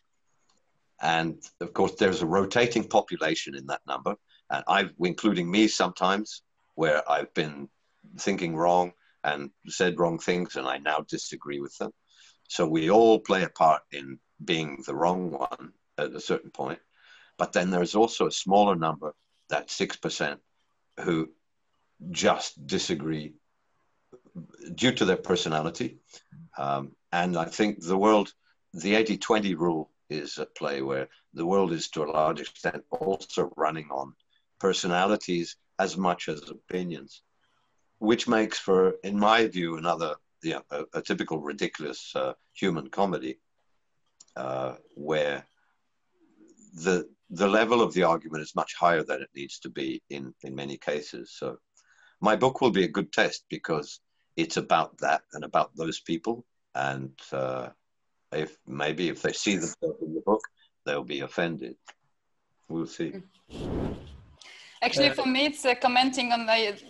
And of course, there's a rotating population in that number. And including me sometimes, where I've been thinking wrong and said wrong things, and I now disagree with them. So we all play a part in being the wrong one at a certain point. But then there's also a smaller number, that 6%, who just disagree due to their personality. And I think the 80-20 rule is at play, where the world is to a large extent also running on personalities as much as opinions, which makes for, in my view, a typical ridiculous human comedy, where the level of the argument is much higher than it needs to be in many cases. So my book will be a good test because it's about that and about those people. And if they see themselves in the book, they'll be offended. We'll see. Actually, for me, it's commenting on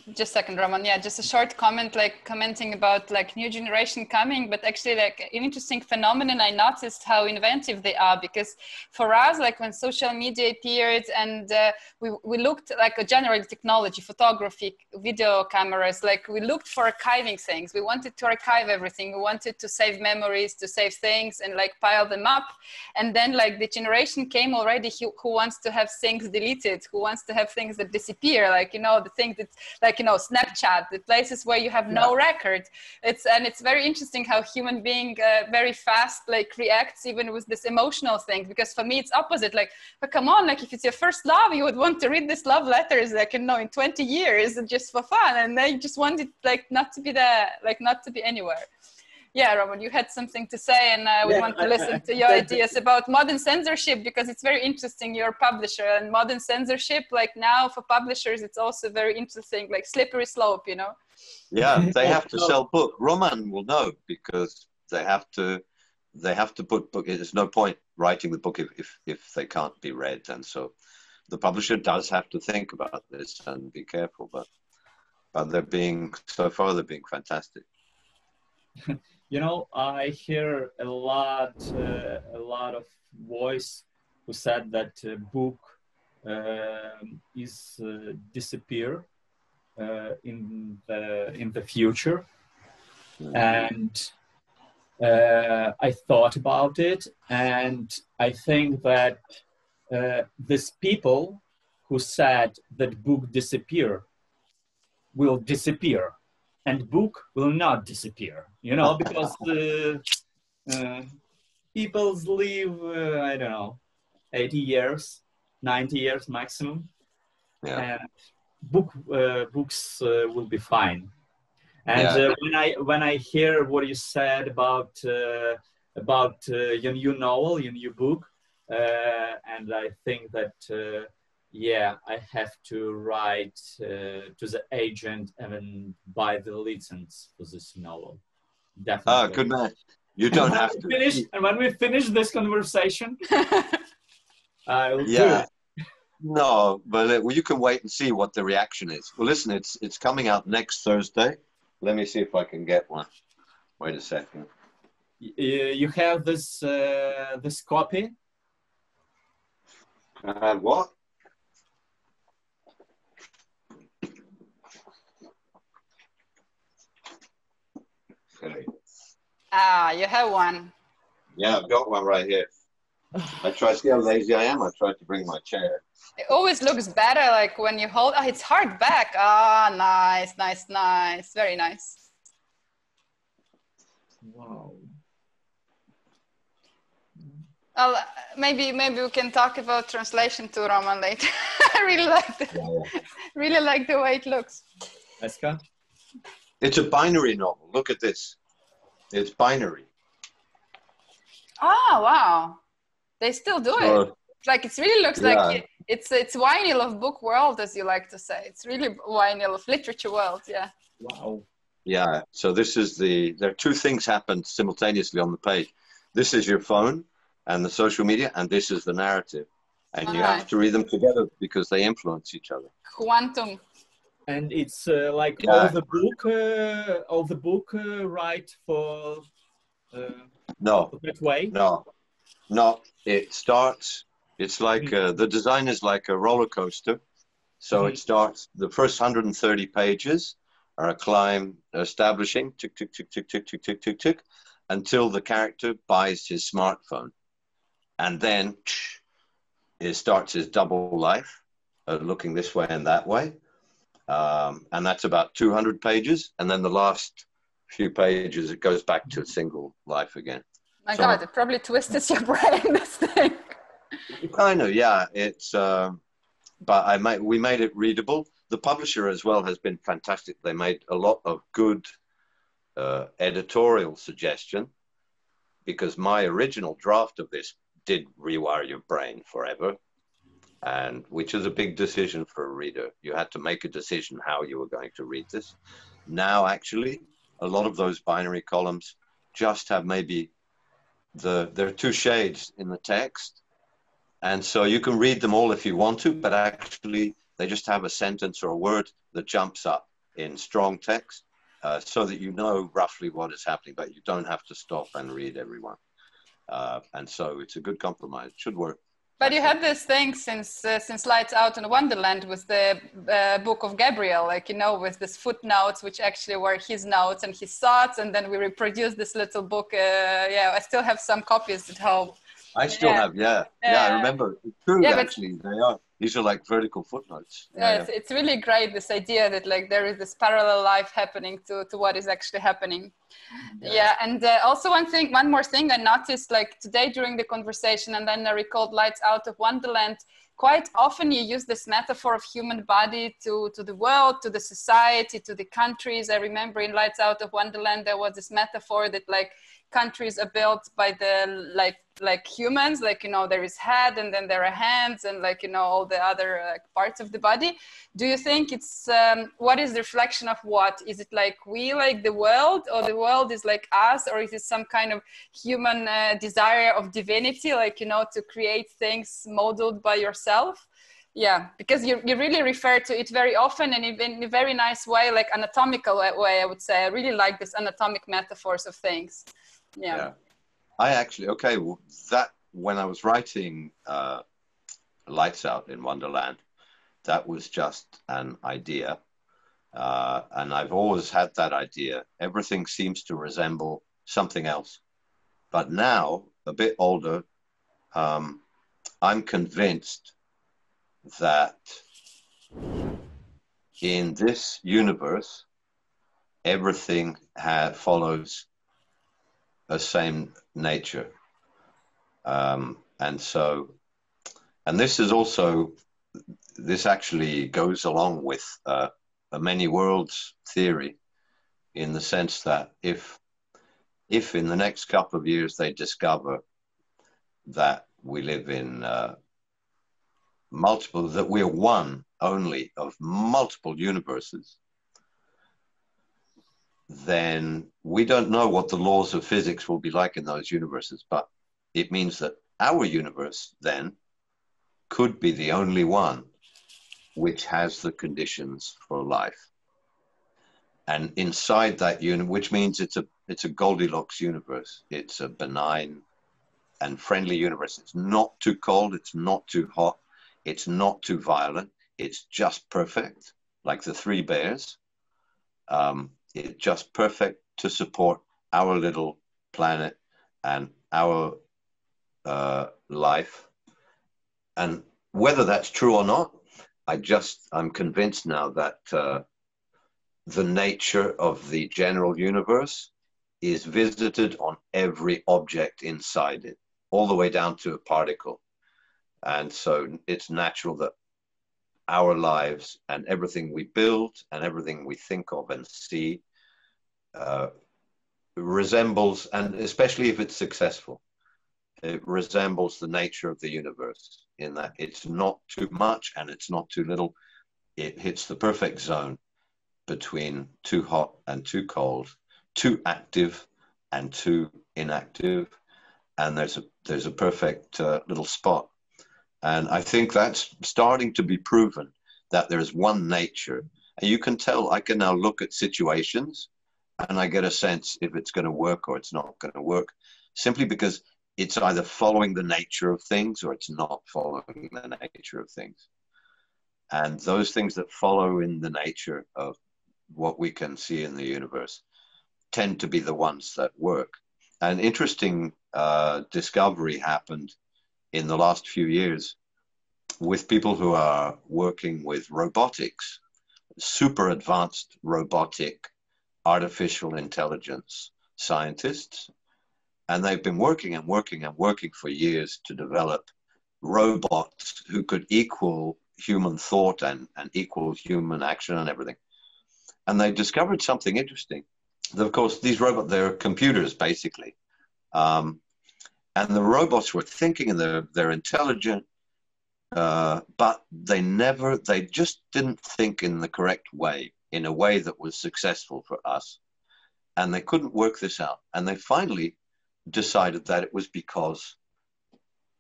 just a second, Roman. Yeah, just a short comment, like commenting about like new generation coming, but actually like an interesting phenomenon. I noticed how inventive they are, because for us, like when social media appeared and we looked like a general technology, photography, video cameras, like we looked for archiving things. We wanted to archive everything. We wanted to save memories, to save things and like pile them up. And then like the generation came already who wants to have things deleted, who wants to have things that disappear, like, you know, the thing that, like, you know, Snapchat, the places where you have no record. It's very interesting how human being very fast like reacts even with this emotional thing, because for me it's opposite. Like, but come on, like if it's your first love, you would want to read this love letters, like, you know, in 20 years just for fun, and they just want it like not to be there, like not to be anywhere. Yeah, Roman, you had something to say, and I would want to listen to your ideas about modern censorship, because it's very interesting. You're a publisher, and modern censorship, like now for publishers, it's also very interesting, like slippery slope, you know? Yeah, they have to sell book. Roman will know, because they have to put book. There's no point writing the book if they can't be read. And so the publisher does have to think about this and be careful, but so far they're being fantastic. You know, I hear a lot of voice who said that book is disappear in the future, and I thought about it, and I think that these people who said that book disappear will disappear. And book will not disappear, you know, because people live, I don't know, 80 years, 90 years maximum. Yeah. And books will be fine. And when I hear what you said about your new novel, your new book, and I think that yeah, I have to write to the agent and buy the license for this novel. Definitely. Ah, good man. You don't have to. And when we finish this conversation, I'll do it. No, but you can wait and see what the reaction is. Well, listen, it's coming out next Thursday. Let me see if I can get one. Wait a second. You have this copy? What? Okay. Ah, you have one. Yeah, I've got one right here. I tried to see how lazy I am. I tried to bring my chair. It always looks better, like when you hold. Oh, it's hardback. Ah, nice, nice, nice. Very nice. Wow. Well, maybe we can talk about translation to Roman later. I really like the way it looks. Eska? It's a binary novel. Look at this. It's binary. Oh, wow. They still do it. Like it really looks like it's vinyl of book world, as you like to say. It's really vinyl of literature world. Yeah. Wow. Yeah. So this is there are two things happen simultaneously on the page. This is your phone and the social media, and this is the narrative. And you have to read them together because they influence each other. Quantum. And it's like all the book right for that way? No. It starts, it's like, the design is like a roller coaster. So it starts, the first 130 pages are a climb establishing, tick, tick, tick, tick, tick, tick, tick, tick, tick, until the character buys his smartphone. And then it starts his double life, looking this way and that way. And that's about 200 pages. And then the last few pages, it goes back to a single life again. My God, it probably twists your brain, this thing. Kind of, yeah. It's, but we made it readable. The publisher as well has been fantastic. They made a lot of good editorial suggestion, because my original draft of this did rewire your brain forever, and which is a big decision for a reader. You had to make a decision how you were going to read this. Now, actually, a lot of those binary columns just have maybe there are two shades in the text, and so you can read them all if you want to, but actually they just have a sentence or a word that jumps up in strong text, so that you know roughly what is happening, but you don't have to stop and read everyone. And so it's a good compromise. It should work. But you had this thing since Lights Out in Wonderland with the book of Gabriel, like, you know, with this footnotes, which actually were his notes and his thoughts. And then we reproduced this little book. I still have some copies at home. I still have, I remember. It's true, actually, they are. These are like vertical footnotes. It's really great, this idea that like there is this parallel life happening to what is actually happening. And also one more thing I noticed, like today during the conversation, and then I recalled Lights Out of Wonderland, quite often you use this metaphor of human body to the world, to the society, to the countries. I remember in Lights Out of Wonderland, there was this metaphor that like countries are built by the like humans, like, you know, there is head and then there are hands and like, you know, all the other parts of the body. Do you think it's what is the reflection of what? Is it like we like the world, or the world is like us, or is it some kind of human desire of divinity, like, you know, to create things modeled by yourself? Yeah, because you really refer to it very often and in a very nice way, like anatomical way, I would say. I really like this anatomic metaphors of things. Yeah. I actually, that when I was writing Lights Out in Wonderland, that was just an idea. And I've always had that idea. Everything seems to resemble something else. But now, a bit older, I'm convinced that in this universe, everything follows a same nature. And this is also, this actually goes along with a many worlds theory, in the sense that if in the next couple of years they discover that we live in that we're one only of multiple universes, then we don't know what the laws of physics will be like in those universes, but it means that our universe then could be the only one which has the conditions for life. And inside that universe, which means it's a Goldilocks universe, it's a benign and friendly universe. It's not too cold, it's not too hot, it's not too violent, it's just perfect, like the three bears. It's just perfect to support our little planet and our life. And whether that's true or not, I'm convinced now that the nature of the general universe is visited on every object inside it, all the way down to a particle. And so it's natural that our lives and everything we build and everything we think of and see resembles, and especially if it's successful, it resembles the nature of the universe in that it's not too much and it's not too little. It hits the perfect zone between too hot and too cold, too active and too inactive. And there's a perfect little spot. And I think that's starting to be proven, that there's one nature. And you can tell, I can now look at situations and I get a sense if it's going to work or it's not going to work, simply because it's either following the nature of things or it's not following the nature of things. And those things that follow in the nature of what we can see in the universe tend to be the ones that work. An interesting discovery happened in the last few years with people who are working with robotics, super advanced robotic artificial intelligence scientists. And they've been working and working and working for years to develop robots who could equal human thought and equal human action and everything. And they discovered something interesting. Of course, these robots, they're computers, basically. And the robots were thinking and they're intelligent, but they just didn't think in the correct way, in a way that was successful for us. And they couldn't work this out. And they finally decided that it was because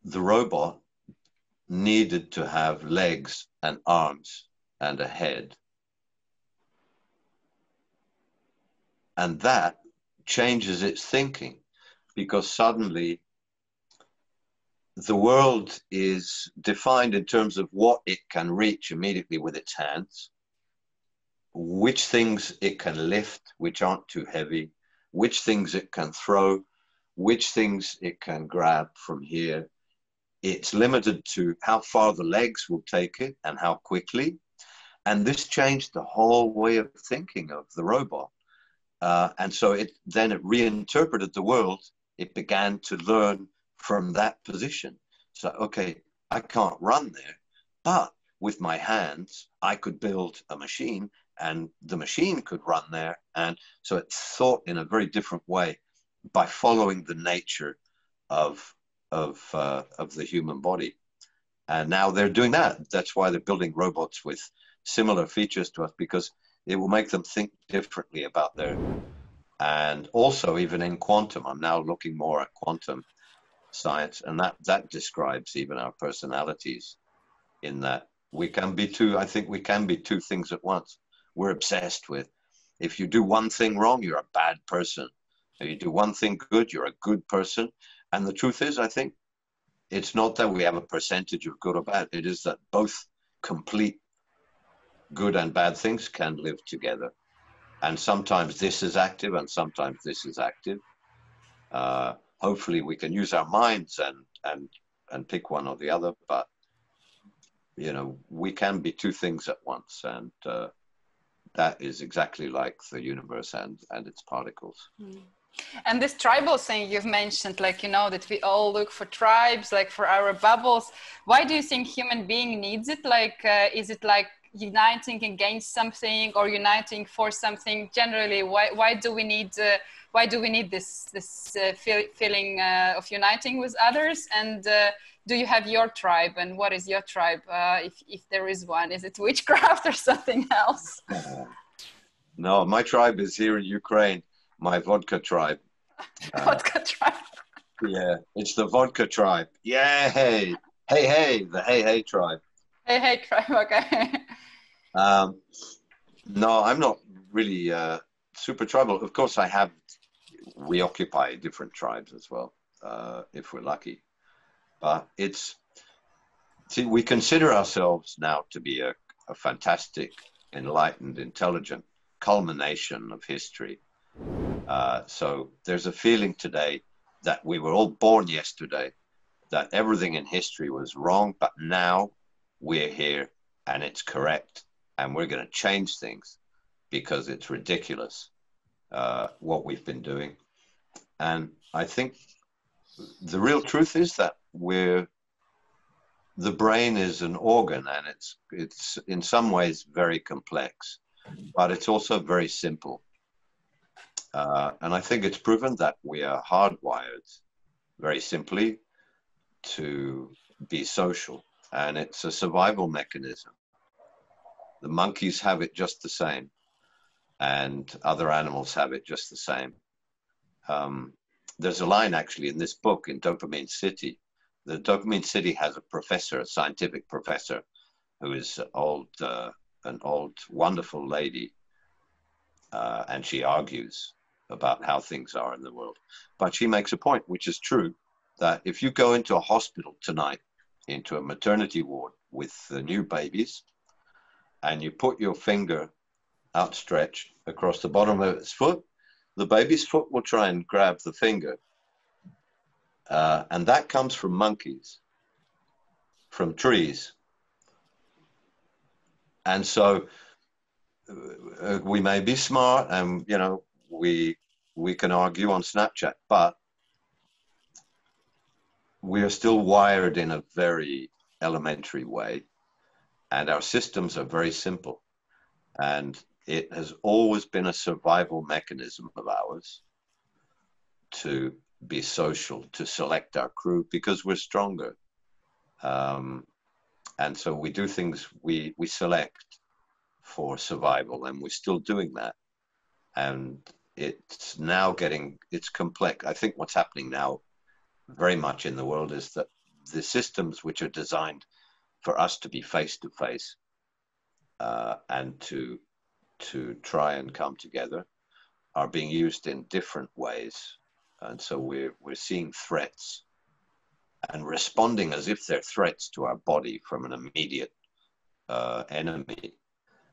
the robot needed to have legs and arms and a head. And that changes its thinking, because suddenly the world is defined in terms of what it can reach immediately with its hands, which things it can lift, which aren't too heavy, which things it can throw, which things it can grab from here. It's limited to how far the legs will take it and how quickly. And this changed the whole way of thinking of the robot. And so it reinterpreted the world. It began to learn from that position. So, okay, I can't run there, but with my hands, I could build a machine and the machine could run there. And so it thought in a very different way by following the nature of the human body. And now they're doing that. That's why they're building robots with similar features to us, because it will make them think differently about their, and also even in quantum, I'm now looking more at quantum science, and that describes even our personalities, in that we can be I think we can be two things at once. We're obsessed with, if you do one thing wrong, you're a bad person. If you do one thing good, you're a good person. And the truth is, I think it's not that we have a percentage of good or bad. It is that both complete good and bad things can live together. And sometimes this is active and sometimes this is active. Hopefully we can use our minds and pick one or the other, but we can be two things at once, and that is exactly like the universe and its particles. And this tribal thing you've mentioned, that we all look for tribes, for our bubbles. Why do you think human being needs it? Is it uniting against something or uniting for something? Generally, why do we need this feeling of uniting with others? And do you have your tribe? And what is your tribe, if there is one? Is it witchcraft or something else? No, my tribe is here in Ukraine. My vodka tribe. Vodka tribe. Yeah, it's the vodka tribe. Yeah, hey, the hey tribe. Hey tribe. Okay. No, I'm not really super tribal. Of course, we occupy different tribes as well, if we're lucky. But we consider ourselves now to be a fantastic, enlightened, intelligent culmination of history. So there's a feeling today that we were all born yesterday, that everything in history was wrong, but now we're here and it's correct, and we're going to change things because it's ridiculous what we've been doing. And I think the real truth is that the brain is an organ, and it's in some ways very complex, but it's also very simple. And I think it's proven that we are hardwired very simply to be social, and it's a survival mechanism. The monkeys have it just the same, and other animals have it just the same. There's a line actually in this book, in Dopamine City. The Dopamine City has a professor, a scientific professor, who is an old, wonderful lady, and she argues about how things are in the world. But she makes a point, which is true, that if you go into a hospital tonight, into a maternity ward with new babies, and you put your finger outstretched across the bottom of its foot, the baby's foot will try and grab the finger. And that comes from monkeys, from trees. And so we may be smart, and, you know, we can argue on Snapchat, but we are still wired in a very elementary way, and our systems are very simple. And it has always been a survival mechanism of ours to be social, to select our crew, because we're stronger. And so we do things, we select for survival, and we're still doing that. And it's now it's complex. I think what's happening now very much in the world is that the systems which are designed for us to be face to face and to try and come together are being used in different ways. And so we're seeing threats and responding as if they're threats to our body from an immediate enemy,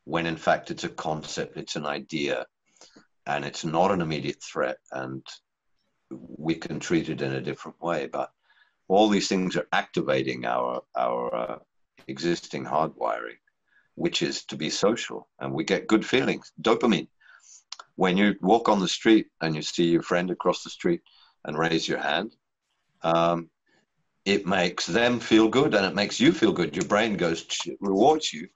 when in fact it's a concept, it's an idea, and it's not an immediate threat, and we can treat it in a different way. But all these things are activating our existing hardwiring, which is to be social, and we get good feelings, dopamine. When you walk on the street and you see your friend across the street and raise your hand, it makes them feel good, and it makes you feel good. Your brain rewards you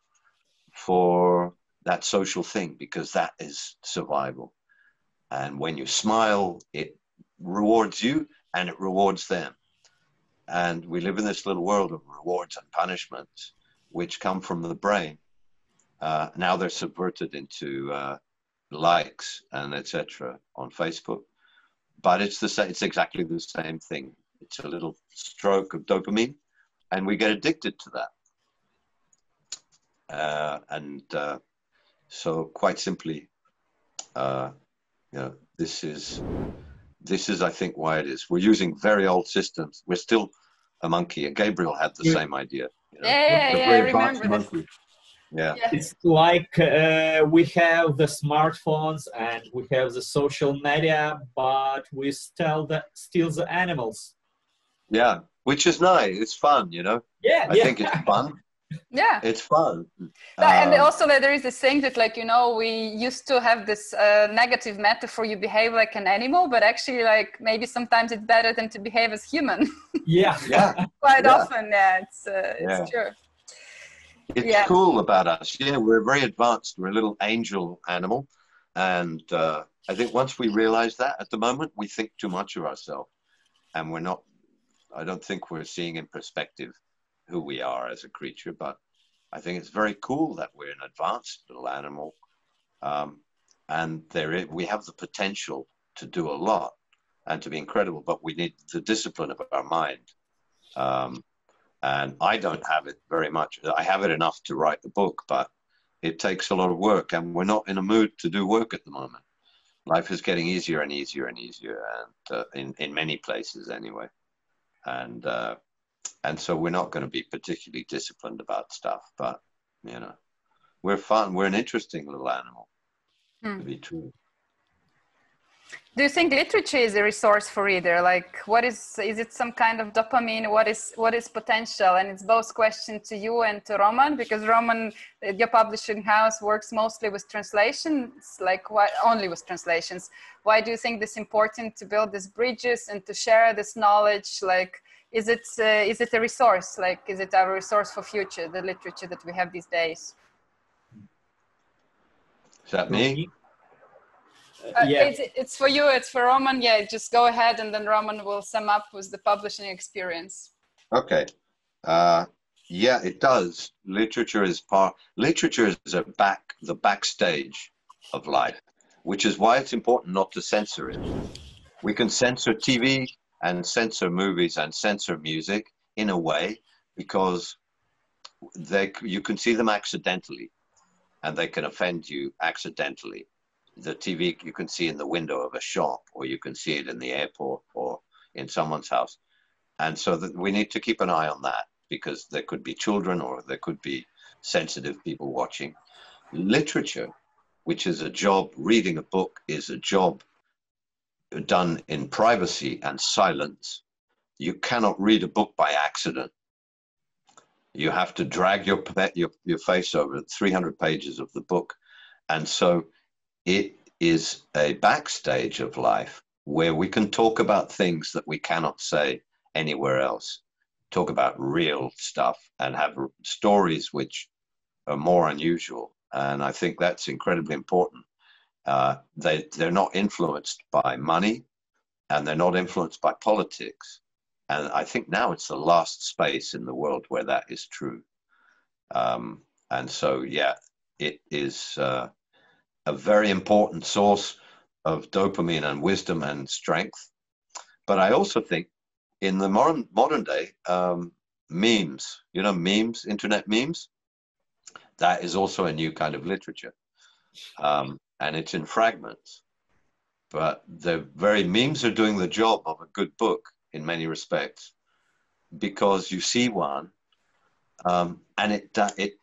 for that social thing, because that is survival. And when you smile, it rewards you and it rewards them. And we live in this little world of rewards and punishments, which come from the brain. Now they're subverted into likes and etc. on Facebook. But it's exactly the same thing. It's a little stroke of dopamine, and we get addicted to that. So quite simply, you know, this is, I think, why it is. We're using very old systems. We're still a monkey. And Gabriel had the same idea. You know? I remember this. Yeah. It's like we have the smartphones and we have the social media, but we still the animals. Yeah, which is nice. It's fun, you know. Yeah, I think it's fun. Yeah, it's fun. And also there is this thing that, like, you know, we used to have this negative metaphor, you behave like an animal, but actually, like, maybe sometimes it's better than to behave as human. Yeah. Quite often. It's true. It's cool about us. Yeah, we're very advanced. We're a little angel animal, and I think once we realize that, at the moment we think too much of ourselves, and we're not. I don't think we're seeing in perspective who we are as a creature, but I think it's very cool that we're an advanced little animal, and we have the potential to do a lot and to be incredible, but we need the discipline of our mind. And I don't have it very much. I have it enough to write the book, but it takes a lot of work, and we're not in a mood to do work at the moment. Life is getting easier and easier and easier, and in many places anyway. And so we're not going to be particularly disciplined about stuff, but, you know, we're fun. We're an interesting little animal, to be true. Do you think literature is a resource for reader? Like, is it some kind of dopamine? What is potential? And it's both question to you and to Roman, because Roman, your publishing house, works mostly with translations. Like, why only with translations? Why do you think this important to build these bridges and to share this knowledge? Like, is it a resource? Like, is it our resource for future, the literature that we have these days? Is that me? It's for you, it's for Roman. Yeah, just go ahead, and then Roman will sum up with the publishing experience. Okay. Yeah, it does. Literature is the backstage of life, which is why it's important not to censor it. We can censor TV and censor movies and censor music in a way because you can see them accidentally and they can offend you accidentally. The TV you can see in the window of a shop, or you can see it in the airport or in someone's house. And so that we need to keep an eye on that, because there could be children or there could be sensitive people watching. Literature, which is a job, reading a book is a job done in privacy and silence. You cannot read a book by accident. You have to drag your face over 300 pages of the book. And so it is a backstage of life where we can talk about things that we cannot say anywhere else. Talk about real stuff and have stories which are more unusual. And I think that's incredibly important. They're not influenced by money, and they're not influenced by politics. And I think now it's the last space in the world where that is true. And so, yeah, it is a very important source of dopamine and wisdom and strength. But I also think in the modern day, memes, you know, memes, internet memes, that is also a new kind of literature. And it's in fragments. But the very memes are doing the job of a good book in many respects, because you see one and it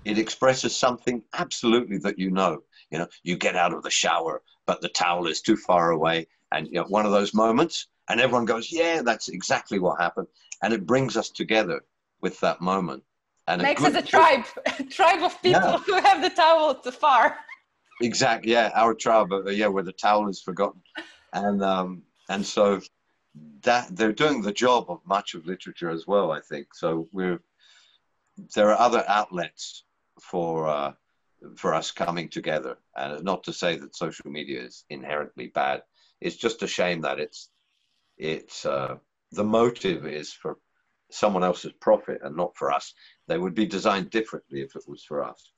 expresses something absolutely that you know. You know, you get out of the shower, but the towel is too far away, and you know, one of those moments, and everyone goes, yeah, that's exactly what happened. And it brings us together with that moment. And makes us a tribe, a tribe of people who have the towel too far. Exactly, yeah, our tribe, yeah, where the towel is forgotten. And so that they're doing the job of much of literature as well, I think. So there are other outlets for us coming together. And not to say that social media is inherently bad. It's just a shame that it's the motive is for someone else's profit and not for us. They would be designed differently if it was for us.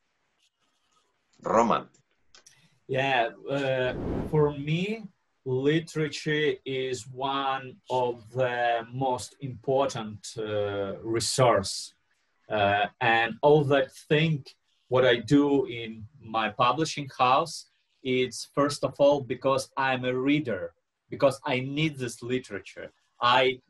Roman. Yeah, for me, literature is one of the most important resource. And all that thing, what I do in my publishing house, it's first of all because I'm a reader, because I need this literature. I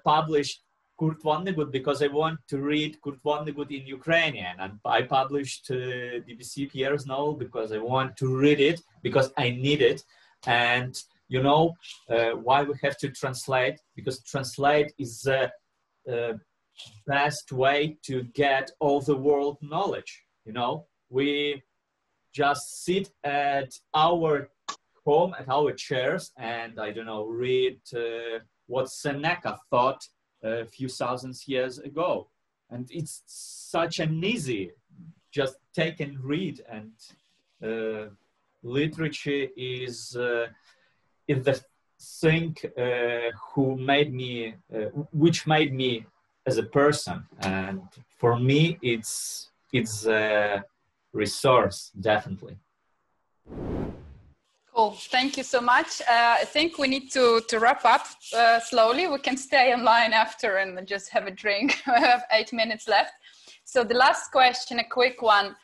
published Kurt Vonnegut because I want to read Kurt Vonnegut in Ukrainian, and I published ДіБіСі P'єra's novel because I want to read it, because I need it. And you know why we have to translate? Because translate is the best way to get all the world knowledge. You know, we just sit at our home, at our chairs, and I don't know, read what Seneca thought a few thousand years ago. And it's such an easy, just take and read. And literature is the thing which made me as a person. And for me, it's a resource, definitely. Cool. Thank you so much. I think we need to wrap up slowly. We can stay online after and just have a drink. We have 8 minutes left. So the last question, a quick one.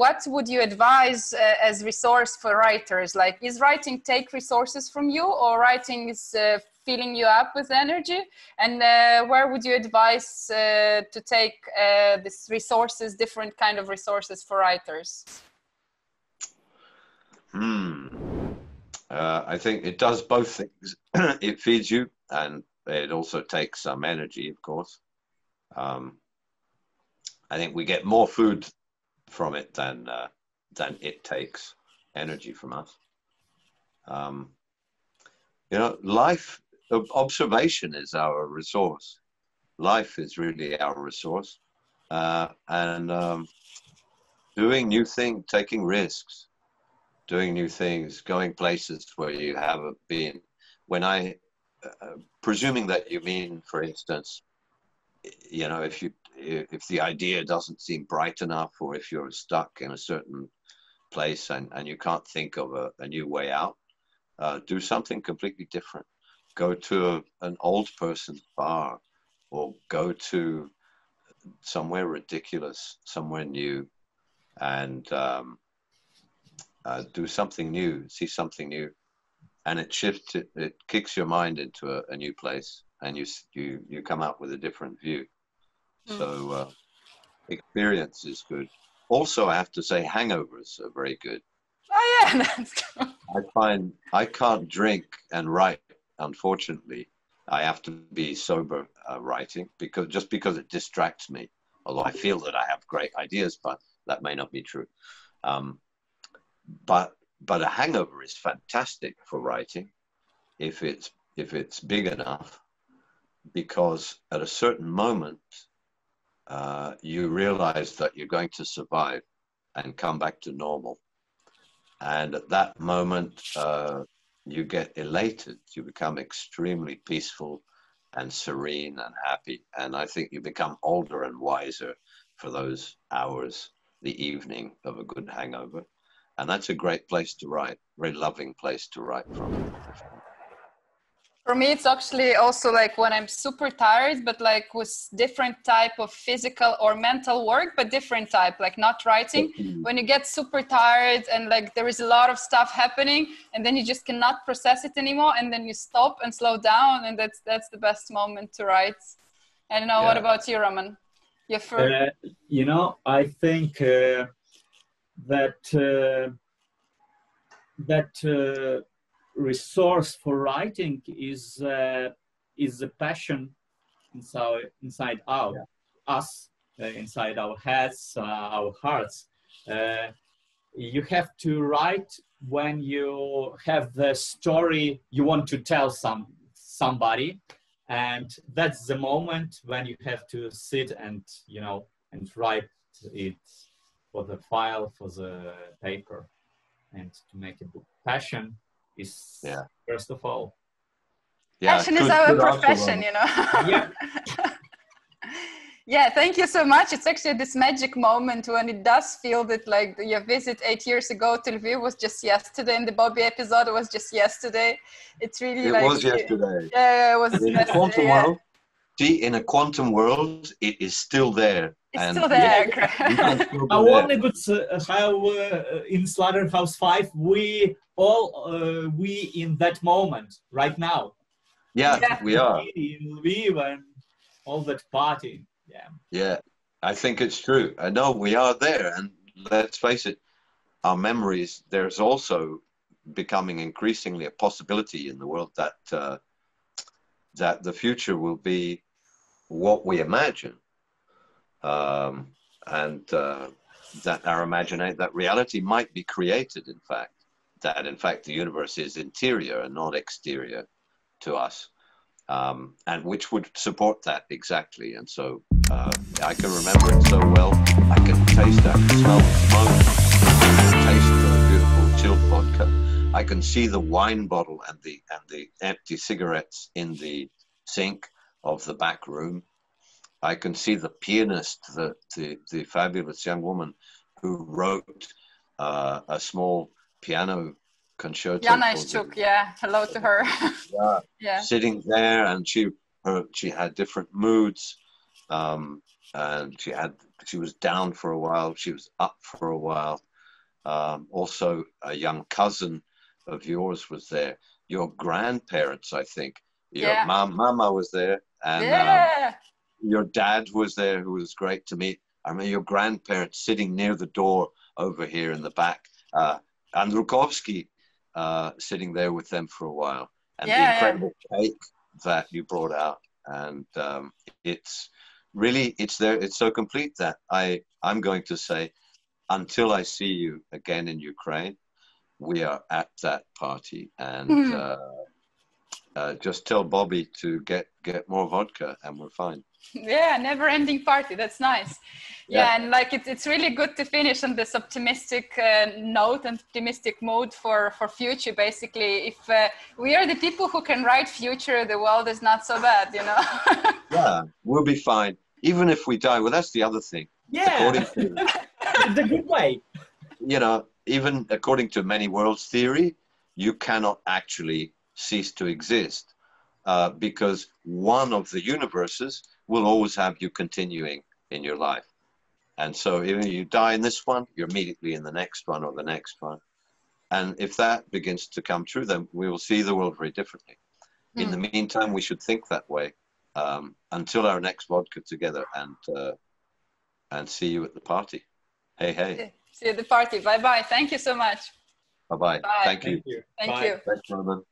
What would you advise as resource for writers? Like, is writing take resources from you, or writing is filling you up with energy? And where would you advise to take these resources, different kind of resources for writers? I think it does both things. It feeds you, and it also takes some energy, of course. I think we get more food from it than it takes energy from us. You know, life, observation is our resource. Life is really our resource. And doing new things, taking risks, doing new things, going places where you haven't been. When I presuming that you mean, for instance, you know, if the idea doesn't seem bright enough, or if you're stuck in a certain place and you can't think of a new way out, do something completely different. Go to an old person's bar, or go to somewhere ridiculous, somewhere new, and do something new, see something new, and it shifts it kicks your mind into a new place, and you come out with a different view. So experience is good. Also, I have to say, hangovers are very good. Oh yeah, that's true. I find I can't drink and write, unfortunately. I have to be sober writing, because it distracts me. Although I feel that I have great ideas, but that may not be true. But a hangover is fantastic for writing, if it's big enough, because at a certain moment you realize that you're going to survive and come back to normal, and at that moment you get elated. You become extremely peaceful and serene and happy, and I think you become older and wiser for those hours, the evening of a good hangover. And that's a great place to write, very loving place to write from. For me, it's actually also like when I'm super tired, but like with different type of physical or mental work, but different type, like not writing. When you get super tired and like there is a lot of stuff happening, and then you just cannot process it anymore, and then you stop and slow down, and that's the best moment to write. I don't know. Yeah. What about you, Roman? You know, I think that resource for writing is a passion inside out, us, inside our heads, our hearts. You have to write when you have the story you want to tell somebody, and that's the moment when you have to sit and write it for the file, for the paper, and to make a book. Passion is first of all. Yeah, passion is our profession, you know. Yeah. Yeah, thank you so much. It's actually this magic moment when it does feel that like your visit 8 years ago to Lviv was just yesterday, and the Bobby episode was just yesterday. It's really it was yesterday. Yeah, it was in yesterday. Quantum world, see, in a quantum world, it is still there. It's still there. How only good how in Slaughterhouse 5 we in that moment right now. Yeah, we are in Lviv and all that party. Yeah, I think it's true. I know we are there, and let's face it, our memories. There's also becoming increasingly a possibility in the world that that the future will be what we imagine. And that reality might be created, in fact, the universe is interior and not exterior to us, and which would support that exactly. And so I can remember it so well. I can taste that, smell the smoke, I can taste the beautiful chilled vodka. I can see the wine bottle and the empty cigarettes in the sink of the back room. I can see the pianist, the fabulous young woman who wrote a small piano concerto. Jana Ishchuk, hello to her. Sitting there, and she had different moods, and she was down for a while, she was up for a while. Also, a young cousin of yours was there. Your grandparents, I think. Your mama was there, and your dad was there, who was great to meet. I remember your grandparents sitting near the door over here in the back. Andrukovsky sitting there with them for a while. And the incredible cake that you brought out. And it's there. It's so complete that I'm going to say, until I see you again in Ukraine, we are at that party. And just tell Bobby to get more vodka and we're fine. Yeah, never-ending party. That's nice. Yeah, and like it's really good to finish on this optimistic note and optimistic mood for future. Basically, if we are the people who can write future, the world is not so bad, you know. Yeah, we'll be fine. Even if we die, well, that's the other thing. Yeah, the good way. You know, even according to many worlds theory, you cannot actually cease to exist because one of the universes will always have you continuing in your life. And so even if you die in this one, you're immediately in the next one or the next one. And if that begins to come true, then we will see the world very differently. In the meantime, we should think that way until our next vodka together, and see you at the party. Hey, hey. See you at the party. Bye-bye. Thank you so much. Bye-bye. Bye. Thank you. Thank Bye. you. Thanks, Norman.